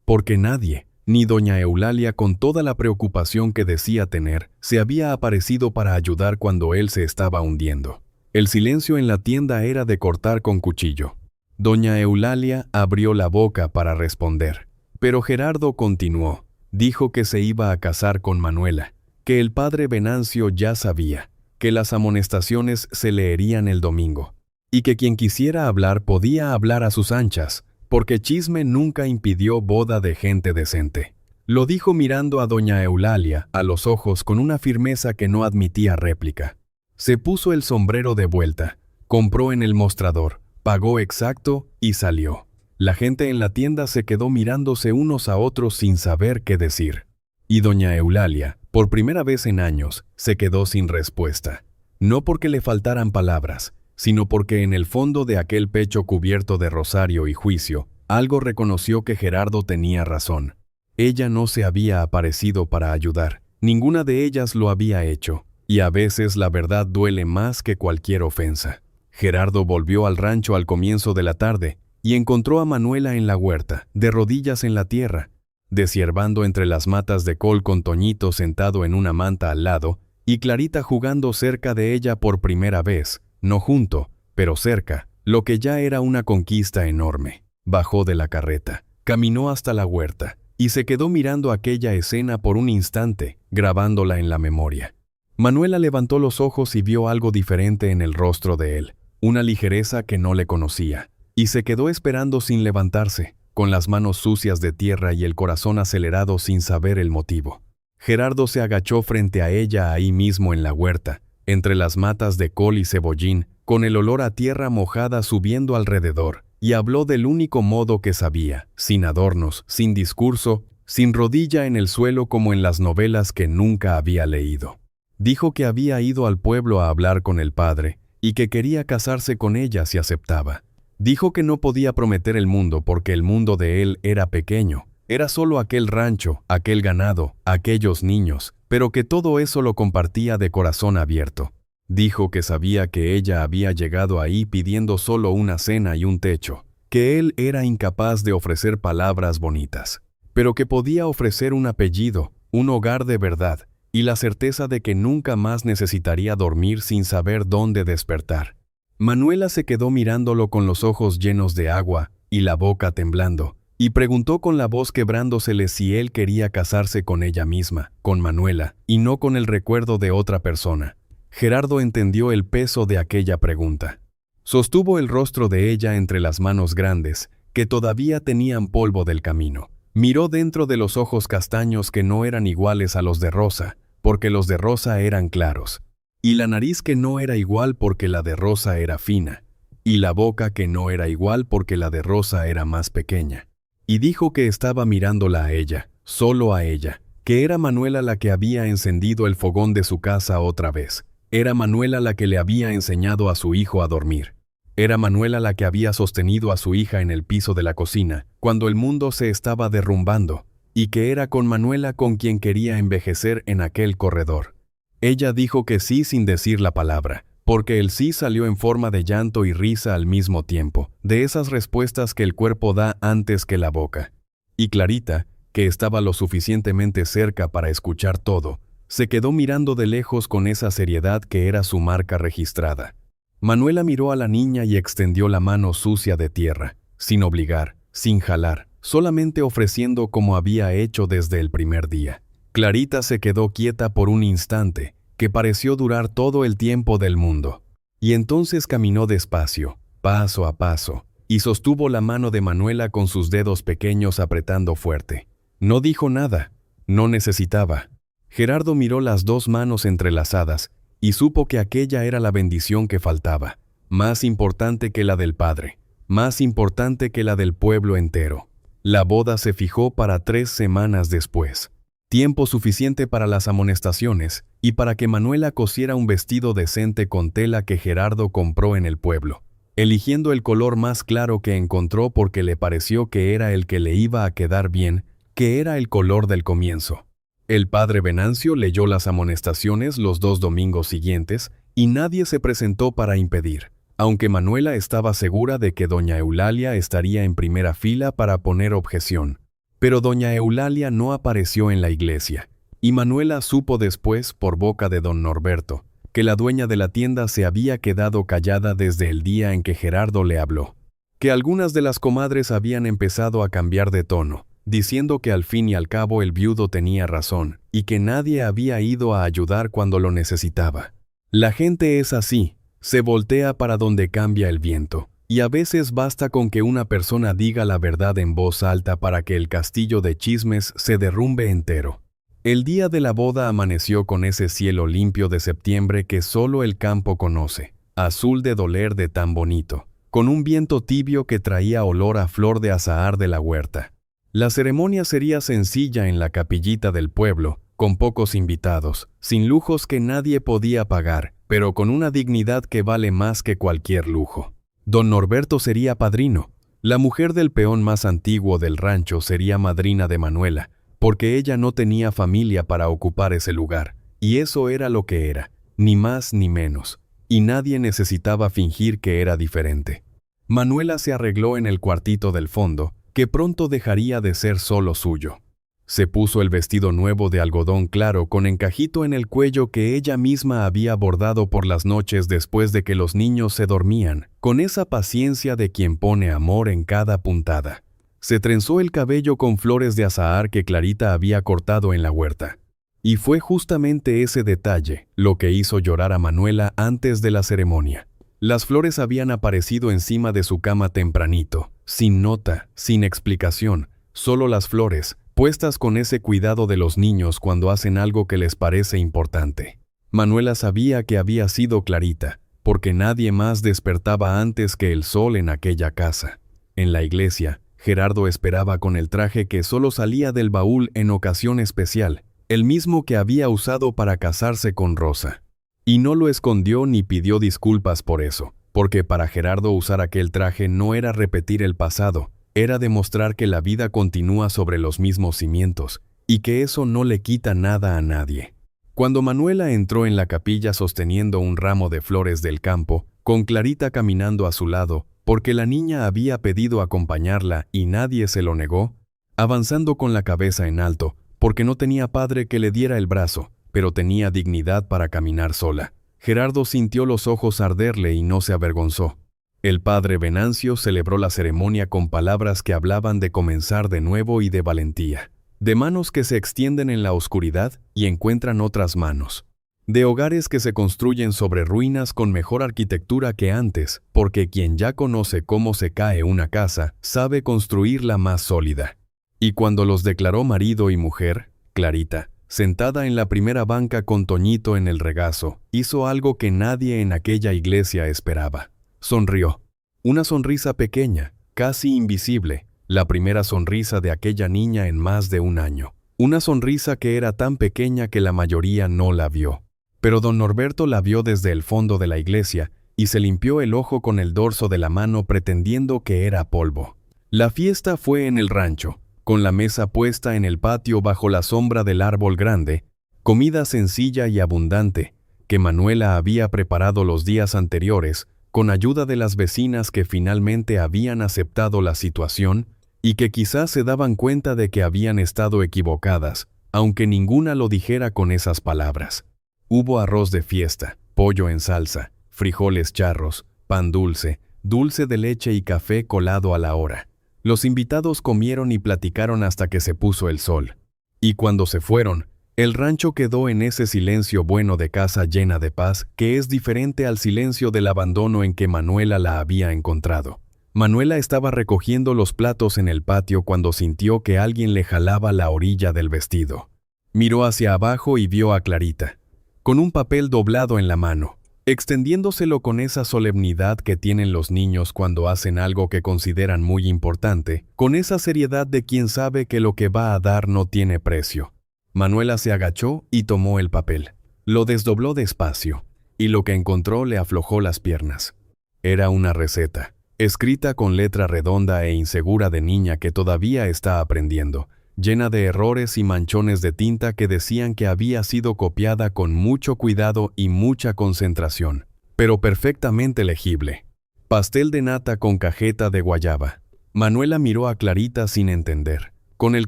Speaker 1: porque nadie, ni doña Eulalia, con toda la preocupación que decía tener, se había aparecido para ayudar cuando él se estaba hundiendo. El silencio en la tienda era de cortar con cuchillo. Doña Eulalia abrió la boca para responder, pero Gerardo continuó. Dijo que se iba a casar con Manuela, que el padre Venancio ya sabía, que las amonestaciones se leerían el domingo, y que quien quisiera hablar podía hablar a sus anchas, porque chisme nunca impidió boda de gente decente. Lo dijo mirando a doña Eulalia a los ojos con una firmeza que no admitía réplica. Se puso el sombrero de vuelta, compró en el mostrador, pagó exacto y salió. La gente en la tienda se quedó mirándose unos a otros sin saber qué decir. Y doña Eulalia, por primera vez en años, se quedó sin respuesta. No porque le faltaran palabras, sino porque en el fondo de aquel pecho cubierto de rosario y juicio, algo reconoció que Gerardo tenía razón. Ella no se había aparecido para ayudar, ninguna de ellas lo había hecho, y a veces la verdad duele más que cualquier ofensa. Gerardo volvió al rancho al comienzo de la tarde y encontró a Manuela en la huerta, de rodillas en la tierra, deshiervando entre las matas de col con Toñito sentado en una manta al lado y Clarita jugando cerca de ella por primera vez. No junto, pero cerca, lo que ya era una conquista enorme. Bajó de la carreta, Caminó hasta la huerta y se quedó mirando aquella escena por un instante, grabándola en la memoria. Manuela levantó los ojos y vio algo diferente en el rostro de él, una ligereza que no le conocía, y se quedó esperando sin levantarse, con las manos sucias de tierra y el corazón acelerado sin saber el motivo. Gerardo se agachó frente a ella ahí mismo en la huerta, entre las matas de col y cebollín, con el olor a tierra mojada subiendo alrededor, y habló del único modo que sabía, sin adornos, sin discurso, sin rodilla en el suelo como en las novelas que nunca había leído. Dijo que había ido al pueblo a hablar con el padre, y que quería casarse con ella si aceptaba. Dijo que no podía prometer el mundo porque el mundo de él era pequeño, era solo aquel rancho, aquel ganado, aquellos niños, pero que todo eso lo compartía de corazón abierto. Dijo que sabía que ella había llegado ahí pidiendo solo una cena y un techo, que él era incapaz de ofrecer palabras bonitas, pero que podía ofrecer un apellido, un hogar de verdad, y la certeza de que nunca más necesitaría dormir sin saber dónde despertar. Manuela se quedó mirándolo con los ojos llenos de agua y la boca temblando, y preguntó con la voz quebrándosele si él quería casarse con ella misma, con Manuela, y no con el recuerdo de otra persona. Gerardo entendió el peso de aquella pregunta. Sostuvo el rostro de ella entre las manos grandes, que todavía tenían polvo del camino. Miró dentro de los ojos castaños que no eran iguales a los de Rosa, porque los de Rosa eran claros, y la nariz que no era igual porque la de Rosa era fina, y la boca que no era igual porque la de Rosa era más pequeña. Y dijo que estaba mirándola a ella, solo a ella, que era Manuela la que había encendido el fogón de su casa otra vez. Era Manuela la que le había enseñado a su hijo a dormir. Era Manuela la que había sostenido a su hija en el piso de la cocina, cuando el mundo se estaba derrumbando, y que era con Manuela con quien quería envejecer en aquel corredor. Ella dijo que sí sin decir la palabra, porque el sí salió en forma de llanto y risa al mismo tiempo, de esas respuestas que el cuerpo da antes que la boca. Y Clarita, que estaba lo suficientemente cerca para escuchar todo, se quedó mirando de lejos con esa seriedad que era su marca registrada. Manuela miró a la niña y extendió la mano sucia de tierra, sin obligar, sin jalar, solamente ofreciendo como había hecho desde el primer día. Clarita se quedó quieta por un instante, que pareció durar todo el tiempo del mundo. Y entonces caminó despacio, paso a paso, y sostuvo la mano de Manuela con sus dedos pequeños apretando fuerte. No dijo nada, no necesitaba. Gerardo miró las dos manos entrelazadas y supo que aquella era la bendición que faltaba, más importante que la del padre, más importante que la del pueblo entero. La boda se fijó para 3 semanas después, tiempo suficiente para las amonestaciones y para que Manuela cosiera un vestido decente con tela que Gerardo compró en el pueblo, eligiendo el color más claro que encontró porque le pareció que era el que le iba a quedar bien, que era el color del comienzo. El padre Venancio leyó las amonestaciones los 2 domingos siguientes y nadie se presentó para impedir, aunque Manuela estaba segura de que doña Eulalia estaría en primera fila para poner objeción. Pero doña Eulalia no apareció en la iglesia, y Manuela supo después, por boca de don Norberto, que la dueña de la tienda se había quedado callada desde el día en que Gerardo le habló, que algunas de las comadres habían empezado a cambiar de tono, diciendo que al fin y al cabo el viudo tenía razón, y que nadie había ido a ayudar cuando lo necesitaba. La gente es así, se voltea para donde cambia el viento, y a veces basta con que una persona diga la verdad en voz alta para que el castillo de chismes se derrumbe entero. El día de la boda amaneció con ese cielo limpio de septiembre que solo el campo conoce, azul de doler de tan bonito, con un viento tibio que traía olor a flor de azahar de la huerta. La ceremonia sería sencilla en la capillita del pueblo, con pocos invitados, sin lujos que nadie podía pagar, pero con una dignidad que vale más que cualquier lujo. Don Norberto sería padrino. La mujer del peón más antiguo del rancho sería madrina de Manuela, porque ella no tenía familia para ocupar ese lugar, y eso era lo que era, ni más ni menos, y nadie necesitaba fingir que era diferente. Manuela se arregló en el cuartito del fondo, que pronto dejaría de ser solo suyo. Se puso el vestido nuevo de algodón claro con encajito en el cuello que ella misma había bordado por las noches después de que los niños se dormían, con esa paciencia de quien pone amor en cada puntada. Se trenzó el cabello con flores de azahar que Clarita había cortado en la huerta. Y fue justamente ese detalle lo que hizo llorar a Manuela antes de la ceremonia. Las flores habían aparecido encima de su cama tempranito, sin nota, sin explicación, solo las flores, puestas con ese cuidado de los niños cuando hacen algo que les parece importante. Manuela sabía que había sido Clarita, porque nadie más despertaba antes que el sol en aquella casa. En la iglesia, Gerardo esperaba con el traje que solo salía del baúl en ocasión especial, el mismo que había usado para casarse con Rosa. Y no lo escondió ni pidió disculpas por eso, porque para Gerardo usar aquel traje no era repetir el pasado, era demostrar que la vida continúa sobre los mismos cimientos, y que eso no le quita nada a nadie. Cuando Manuela entró en la capilla sosteniendo un ramo de flores del campo, con Clarita caminando a su lado, porque la niña había pedido acompañarla y nadie se lo negó, avanzando con la cabeza en alto, porque no tenía padre que le diera el brazo, pero tenía dignidad para caminar sola. Gerardo sintió los ojos arderle y no se avergonzó. El padre Venancio celebró la ceremonia con palabras que hablaban de comenzar de nuevo y de valentía, de manos que se extienden en la oscuridad y encuentran otras manos, de hogares que se construyen sobre ruinas con mejor arquitectura que antes, porque quien ya conoce cómo se cae una casa, sabe construirla más sólida. Y cuando los declaró marido y mujer, Clarita, sentada en la primera banca con Toñito en el regazo, hizo algo que nadie en aquella iglesia esperaba. Sonrió. Una sonrisa pequeña, casi invisible, la primera sonrisa de aquella niña en más de un año. Una sonrisa que era tan pequeña que la mayoría no la vio. Pero don Norberto la vio desde el fondo de la iglesia y se limpió el ojo con el dorso de la mano pretendiendo que era polvo. La fiesta fue en el rancho, con la mesa puesta en el patio bajo la sombra del árbol grande, comida sencilla y abundante, que Manuela había preparado los días anteriores, con ayuda de las vecinas que finalmente habían aceptado la situación y que quizás se daban cuenta de que habían estado equivocadas, aunque ninguna lo dijera con esas palabras. Hubo arroz de fiesta, pollo en salsa, frijoles charros, pan dulce, dulce de leche y café colado a la hora. Los invitados comieron y platicaron hasta que se puso el sol. Y cuando se fueron, el rancho quedó en ese silencio bueno de casa llena de paz que es diferente al silencio del abandono en que Manuela la había encontrado. Manuela estaba recogiendo los platos en el patio cuando sintió que alguien le jalaba la orilla del vestido. Miró hacia abajo y vio a Clarita, con un papel doblado en la mano, extendiéndoselo con esa solemnidad que tienen los niños cuando hacen algo que consideran muy importante, con esa seriedad de quien sabe que lo que va a dar no tiene precio. Manuela se agachó y tomó el papel. Lo desdobló despacio, y lo que encontró le aflojó las piernas. Era una receta, escrita con letra redonda e insegura de niña que todavía está aprendiendo, llena de errores y manchones de tinta que decían que había sido copiada con mucho cuidado y mucha concentración, pero perfectamente legible. Pastel de nata con cajeta de guayaba. Manuela miró a Clarita sin entender, con el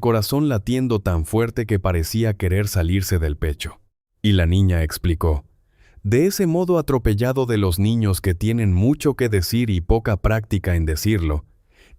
Speaker 1: corazón latiendo tan fuerte que parecía querer salirse del pecho. Y la niña explicó, de ese modo atropellado de los niños que tienen mucho que decir y poca práctica en decirlo,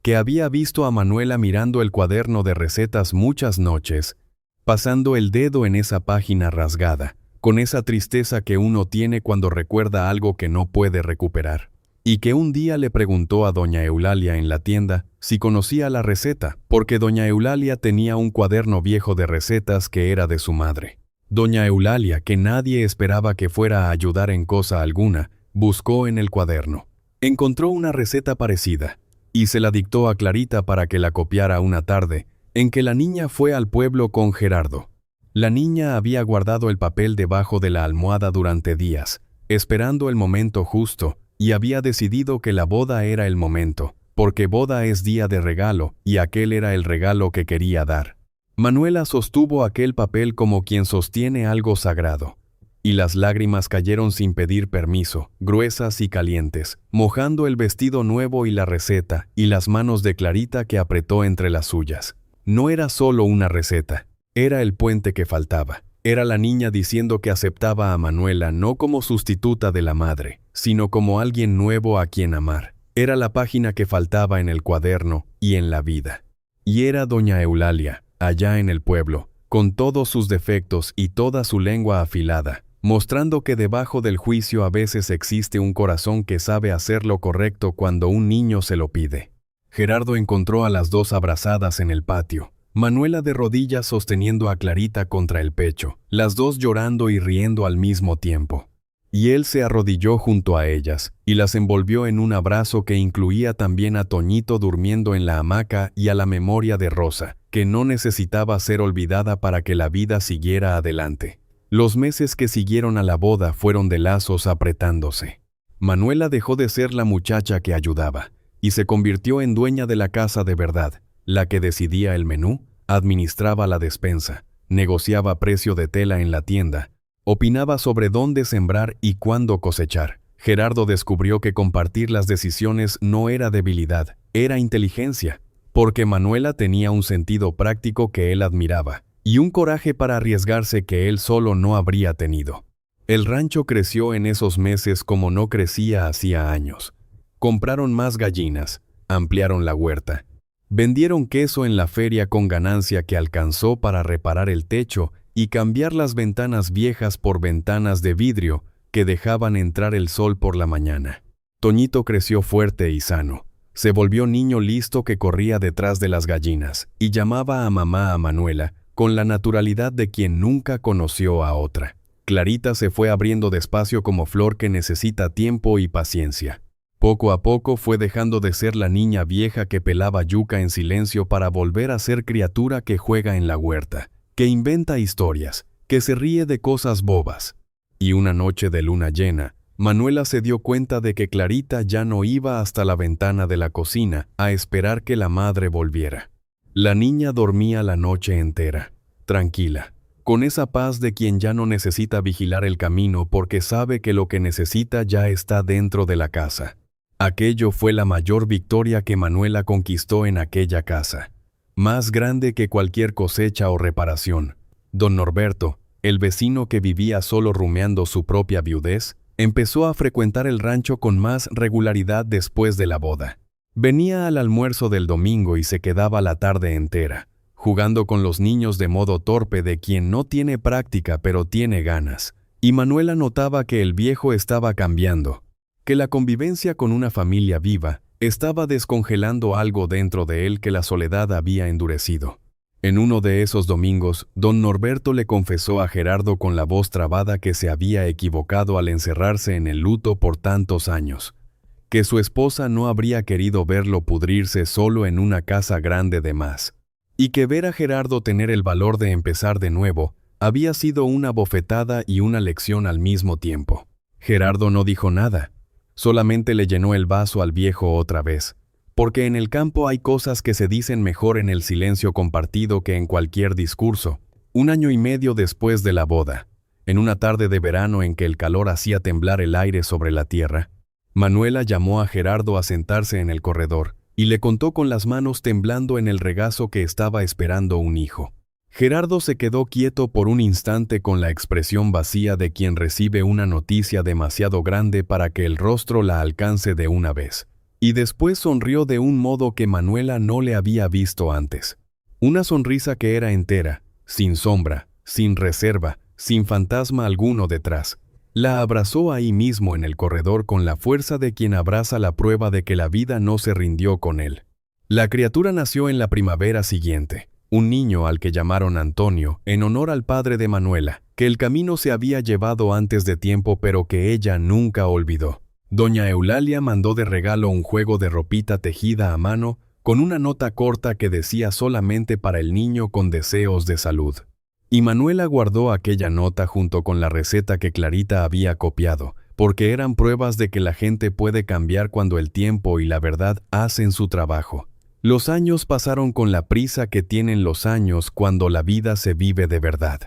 Speaker 1: que había visto a Manuela mirando el cuaderno de recetas muchas noches, pasando el dedo en esa página rasgada, con esa tristeza que uno tiene cuando recuerda algo que no puede recuperar, y que un día le preguntó a doña Eulalia en la tienda si conocía la receta, porque doña Eulalia tenía un cuaderno viejo de recetas que era de su madre. Doña Eulalia, que nadie esperaba que fuera a ayudar en cosa alguna, buscó en el cuaderno. Encontró una receta parecida, y se la dictó a Clarita para que la copiara una tarde, en que la niña fue al pueblo con Gerardo. La niña había guardado el papel debajo de la almohada durante días, esperando el momento justo, y había decidido que la boda era el momento, porque boda es día de regalo, y aquel era el regalo que quería dar. Manuela sostuvo aquel papel como quien sostiene algo sagrado, y las lágrimas cayeron sin pedir permiso, gruesas y calientes, mojando el vestido nuevo y la receta, y las manos de Clarita que apretó entre las suyas. No era solo una receta, era el puente que faltaba. Era la niña diciendo que aceptaba a Manuela no como sustituta de la madre, sino como alguien nuevo a quien amar. Era la página que faltaba en el cuaderno y en la vida. Y era doña Eulalia, allá en el pueblo, con todos sus defectos y toda su lengua afilada, mostrando que debajo del juicio a veces existe un corazón que sabe hacer lo correcto cuando un niño se lo pide. Gerardo encontró a las dos abrazadas en el patio, Manuela de rodillas sosteniendo a Clarita contra el pecho, las dos llorando y riendo al mismo tiempo. Y él se arrodilló junto a ellas, y las envolvió en un abrazo que incluía también a Toñito durmiendo en la hamaca y a la memoria de Rosa, que no necesitaba ser olvidada para que la vida siguiera adelante. Los meses que siguieron a la boda fueron de lazos apretándose. Manuela dejó de ser la muchacha que ayudaba, y se convirtió en dueña de la casa de verdad, la que decidía el menú, administraba la despensa, negociaba precio de tela en la tienda, opinaba sobre dónde sembrar y cuándo cosechar. Gerardo descubrió que compartir las decisiones no era debilidad, era inteligencia, porque Manuela tenía un sentido práctico que él admiraba, y un coraje para arriesgarse que él solo no habría tenido. El rancho creció en esos meses como no crecía hacía años. Compraron más gallinas, ampliaron la huerta, vendieron queso en la feria con ganancia que alcanzó para reparar el techo y cambiar las ventanas viejas por ventanas de vidrio que dejaban entrar el sol por la mañana. Toñito creció fuerte y sano. Se volvió niño listo que corría detrás de las gallinas y llamaba a mamá a Manuela con la naturalidad de quien nunca conoció a otra. Clarita se fue abriendo despacio como flor que necesita tiempo y paciencia. Poco a poco fue dejando de ser la niña vieja que pelaba yuca en silencio para volver a ser criatura que juega en la huerta, que inventa historias, que se ríe de cosas bobas. Y una noche de luna llena, Manuela se dio cuenta de que Clarita ya no iba hasta la ventana de la cocina a esperar que la madre volviera. La niña dormía la noche entera, tranquila, con esa paz de quien ya no necesita vigilar el camino porque sabe que lo que necesita ya está dentro de la casa. Aquello fue la mayor victoria que Manuela conquistó en aquella casa. Más grande que cualquier cosecha o reparación. Don Norberto, el vecino que vivía solo rumiando su propia viudez, empezó a frecuentar el rancho con más regularidad después de la boda. Venía al almuerzo del domingo y se quedaba la tarde entera, jugando con los niños de modo torpe de quien no tiene práctica pero tiene ganas. Y Manuela notaba que el viejo estaba cambiando, que la convivencia con una familia viva estaba descongelando algo dentro de él que la soledad había endurecido. En uno de esos domingos, don Norberto le confesó a Gerardo con la voz trabada que se había equivocado al encerrarse en el luto por tantos años, que su esposa no habría querido verlo pudrirse solo en una casa grande de más, y que ver a Gerardo tener el valor de empezar de nuevo había sido una bofetada y una lección al mismo tiempo. Gerardo no dijo nada. Solamente le llenó el vaso al viejo otra vez, porque en el campo hay cosas que se dicen mejor en el silencio compartido que en cualquier discurso. 1 año y medio después de la boda, en una tarde de verano en que el calor hacía temblar el aire sobre la tierra, Manuela llamó a Gerardo a sentarse en el corredor y le contó con las manos temblando en el regazo que estaba esperando un hijo. Gerardo se quedó quieto por un instante con la expresión vacía de quien recibe una noticia demasiado grande para que el rostro la alcance de una vez. Y después sonrió de un modo que Manuela no le había visto antes. Una sonrisa que era entera, sin sombra, sin reserva, sin fantasma alguno detrás. La abrazó ahí mismo en el corredor con la fuerza de quien abraza la prueba de que la vida no se rindió con él. La criatura nació en la primavera siguiente. Un niño al que llamaron Antonio, en honor al padre de Manuela, que el camino se había llevado antes de tiempo pero que ella nunca olvidó. Doña Eulalia mandó de regalo un juego de ropita tejida a mano con una nota corta que decía solamente para el niño con deseos de salud. Y Manuela guardó aquella nota junto con la receta que Clarita había copiado, porque eran pruebas de que la gente puede cambiar cuando el tiempo y la verdad hacen su trabajo. Los años pasaron con la prisa que tienen los años cuando la vida se vive de verdad.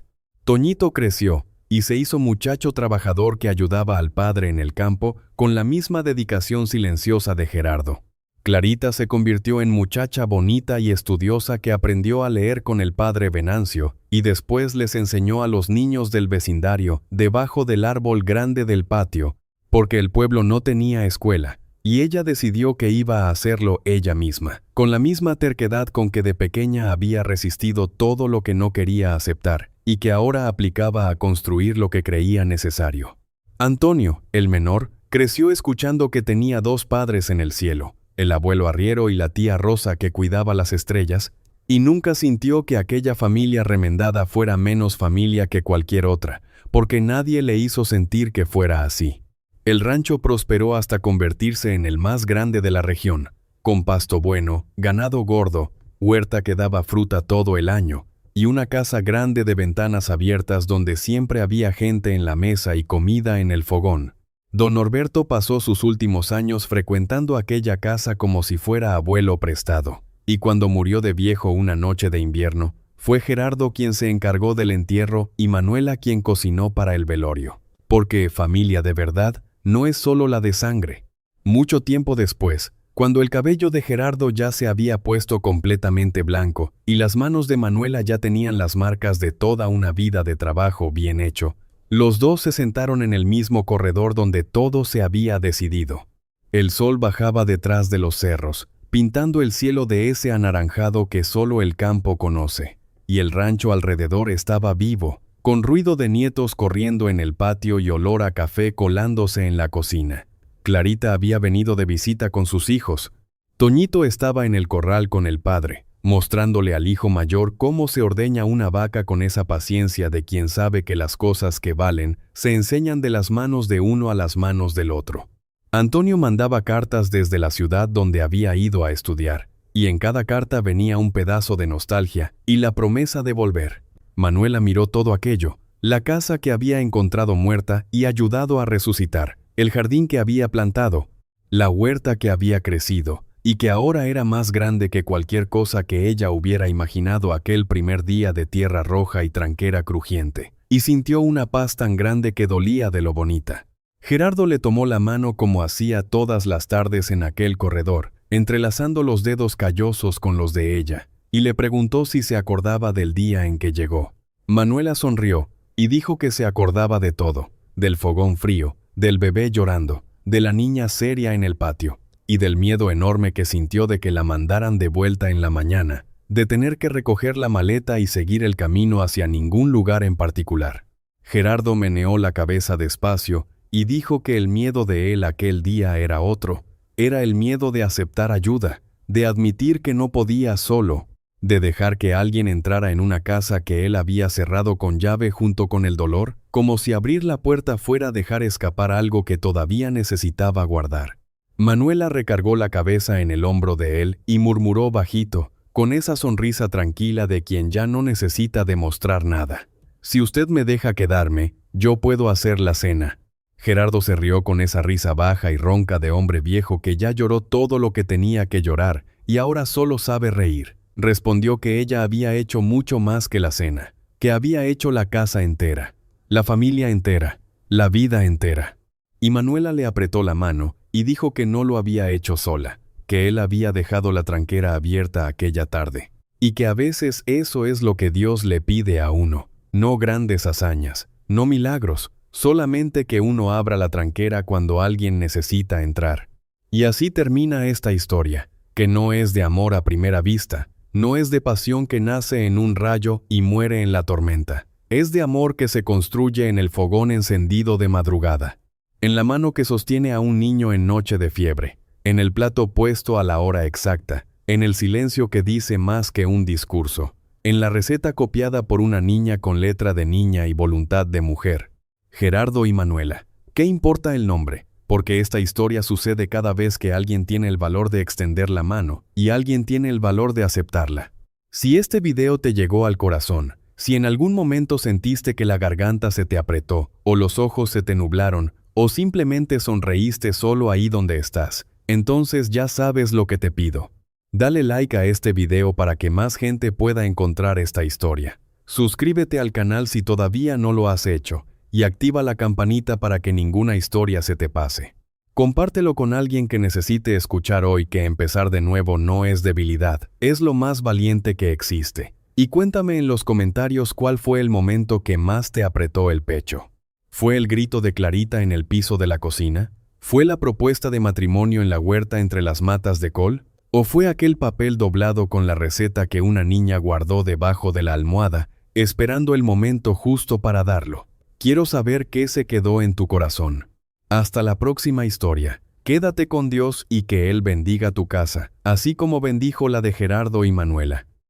Speaker 1: Toñito creció y se hizo muchacho trabajador que ayudaba al padre en el campo con la misma dedicación silenciosa de Gerardo. Clarita se convirtió en muchacha bonita y estudiosa que aprendió a leer con el padre Venancio y después les enseñó a los niños del vecindario debajo del árbol grande del patio, porque el pueblo no tenía escuela y ella decidió que iba a hacerlo ella misma, con la misma terquedad con que de pequeña había resistido todo lo que no quería aceptar y que ahora aplicaba a construir lo que creía necesario. Antonio, el menor, creció escuchando que tenía 2 padres en el cielo, el abuelo arriero y la tía Rosa que cuidaba las estrellas, y nunca sintió que aquella familia remendada fuera menos familia que cualquier otra, porque nadie le hizo sentir que fuera así. El rancho prosperó hasta convertirse en el más grande de la región, con pasto bueno, ganado gordo, huerta que daba fruta todo el año, y una casa grande de ventanas abiertas donde siempre había gente en la mesa y comida en el fogón. Don Norberto pasó sus últimos años frecuentando aquella casa como si fuera abuelo prestado, y cuando murió de viejo una noche de invierno, fue Gerardo quien se encargó del entierro y Manuela quien cocinó para el velorio. Porque familia de verdad no es solo la de sangre. Mucho tiempo después, cuando el cabello de Gerardo ya se había puesto completamente blanco y las manos de Manuela ya tenían las marcas de toda una vida de trabajo bien hecho, los dos se sentaron en el mismo corredor donde todo se había decidido. El sol bajaba detrás de los cerros, pintando el cielo de ese anaranjado que solo el campo conoce, y el rancho alrededor estaba vivo, con ruido de nietos corriendo en el patio y olor a café colándose en la cocina. Clarita había venido de visita con sus hijos. Toñito estaba en el corral con el padre, mostrándole al hijo mayor cómo se ordeña una vaca con esa paciencia de quien sabe que las cosas que valen se enseñan de las manos de uno a las manos del otro. Antonio mandaba cartas desde la ciudad donde había ido a estudiar, y en cada carta venía un pedazo de nostalgia y la promesa de volver. Manuela miró todo aquello, la casa que había encontrado muerta y ayudado a resucitar, el jardín que había plantado, la huerta que había crecido, y que ahora era más grande que cualquier cosa que ella hubiera imaginado aquel primer día de tierra roja y tranquera crujiente, y sintió una paz tan grande que dolía de lo bonita. Gerardo le tomó la mano como hacía todas las tardes en aquel corredor, entrelazando los dedos callosos con los de ella, y le preguntó si se acordaba del día en que llegó. Manuela sonrió, y dijo que se acordaba de todo, del fogón frío, del bebé llorando, de la niña seria en el patio, y del miedo enorme que sintió de que la mandaran de vuelta en la mañana, de tener que recoger la maleta y seguir el camino hacia ningún lugar en particular. Gerardo meneó la cabeza despacio y dijo que el miedo de él aquel día era otro, era el miedo de aceptar ayuda, de admitir que no podía solo, de dejar que alguien entrara en una casa que él había cerrado con llave junto con el dolor, como si abrir la puerta fuera dejar escapar algo que todavía necesitaba guardar. Manuela recargó la cabeza en el hombro de él y murmuró bajito, con esa sonrisa tranquila de quien ya no necesita demostrar nada: «Si usted me deja quedarme, yo puedo hacer la cena». Gerardo se rió con esa risa baja y ronca de hombre viejo que ya lloró todo lo que tenía que llorar y ahora solo sabe reír. Respondió que ella había hecho mucho más que la cena, que había hecho la casa entera, la familia entera, la vida entera. Y Manuela le apretó la mano y dijo que no lo había hecho sola, que él había dejado la tranquera abierta aquella tarde, y que a veces eso es lo que Dios le pide a uno, no grandes hazañas, no milagros, solamente que uno abra la tranquera cuando alguien necesita entrar. Y así termina esta historia, que no es de amor a primera vista, no es de pasión que nace en un rayo y muere en la tormenta, es de amor que se construye en el fogón encendido de madrugada, en la mano que sostiene a un niño en noche de fiebre, en el plato puesto a la hora exacta, en el silencio que dice más que un discurso, en la receta copiada por una niña con letra de niña y voluntad de mujer. Gerardo y Manuela. ¿Qué importa el nombre? Porque esta historia sucede cada vez que alguien tiene el valor de extender la mano y alguien tiene el valor de aceptarla. Si este video te llegó al corazón, si en algún momento sentiste que la garganta se te apretó, o los ojos se te nublaron, o simplemente sonreíste solo ahí donde estás, entonces ya sabes lo que te pido. Dale like a este video para que más gente pueda encontrar esta historia. Suscríbete al canal si todavía no lo has hecho, y activa la campanita para que ninguna historia se te pase. Compártelo con alguien que necesite escuchar hoy que empezar de nuevo no es debilidad, es lo más valiente que existe. Y cuéntame en los comentarios cuál fue el momento que más te apretó el pecho. ¿Fue el grito de Clarita en el piso de la cocina? ¿Fue la propuesta de matrimonio en la huerta entre las matas de col? ¿O fue aquel papel doblado con la receta que una niña guardó debajo de la almohada, esperando el momento justo para darlo? Quiero saber qué se quedó en tu corazón. Hasta la próxima historia. Quédate con Dios y que Él bendiga tu casa, así como bendijo la de Gerardo y Manuela.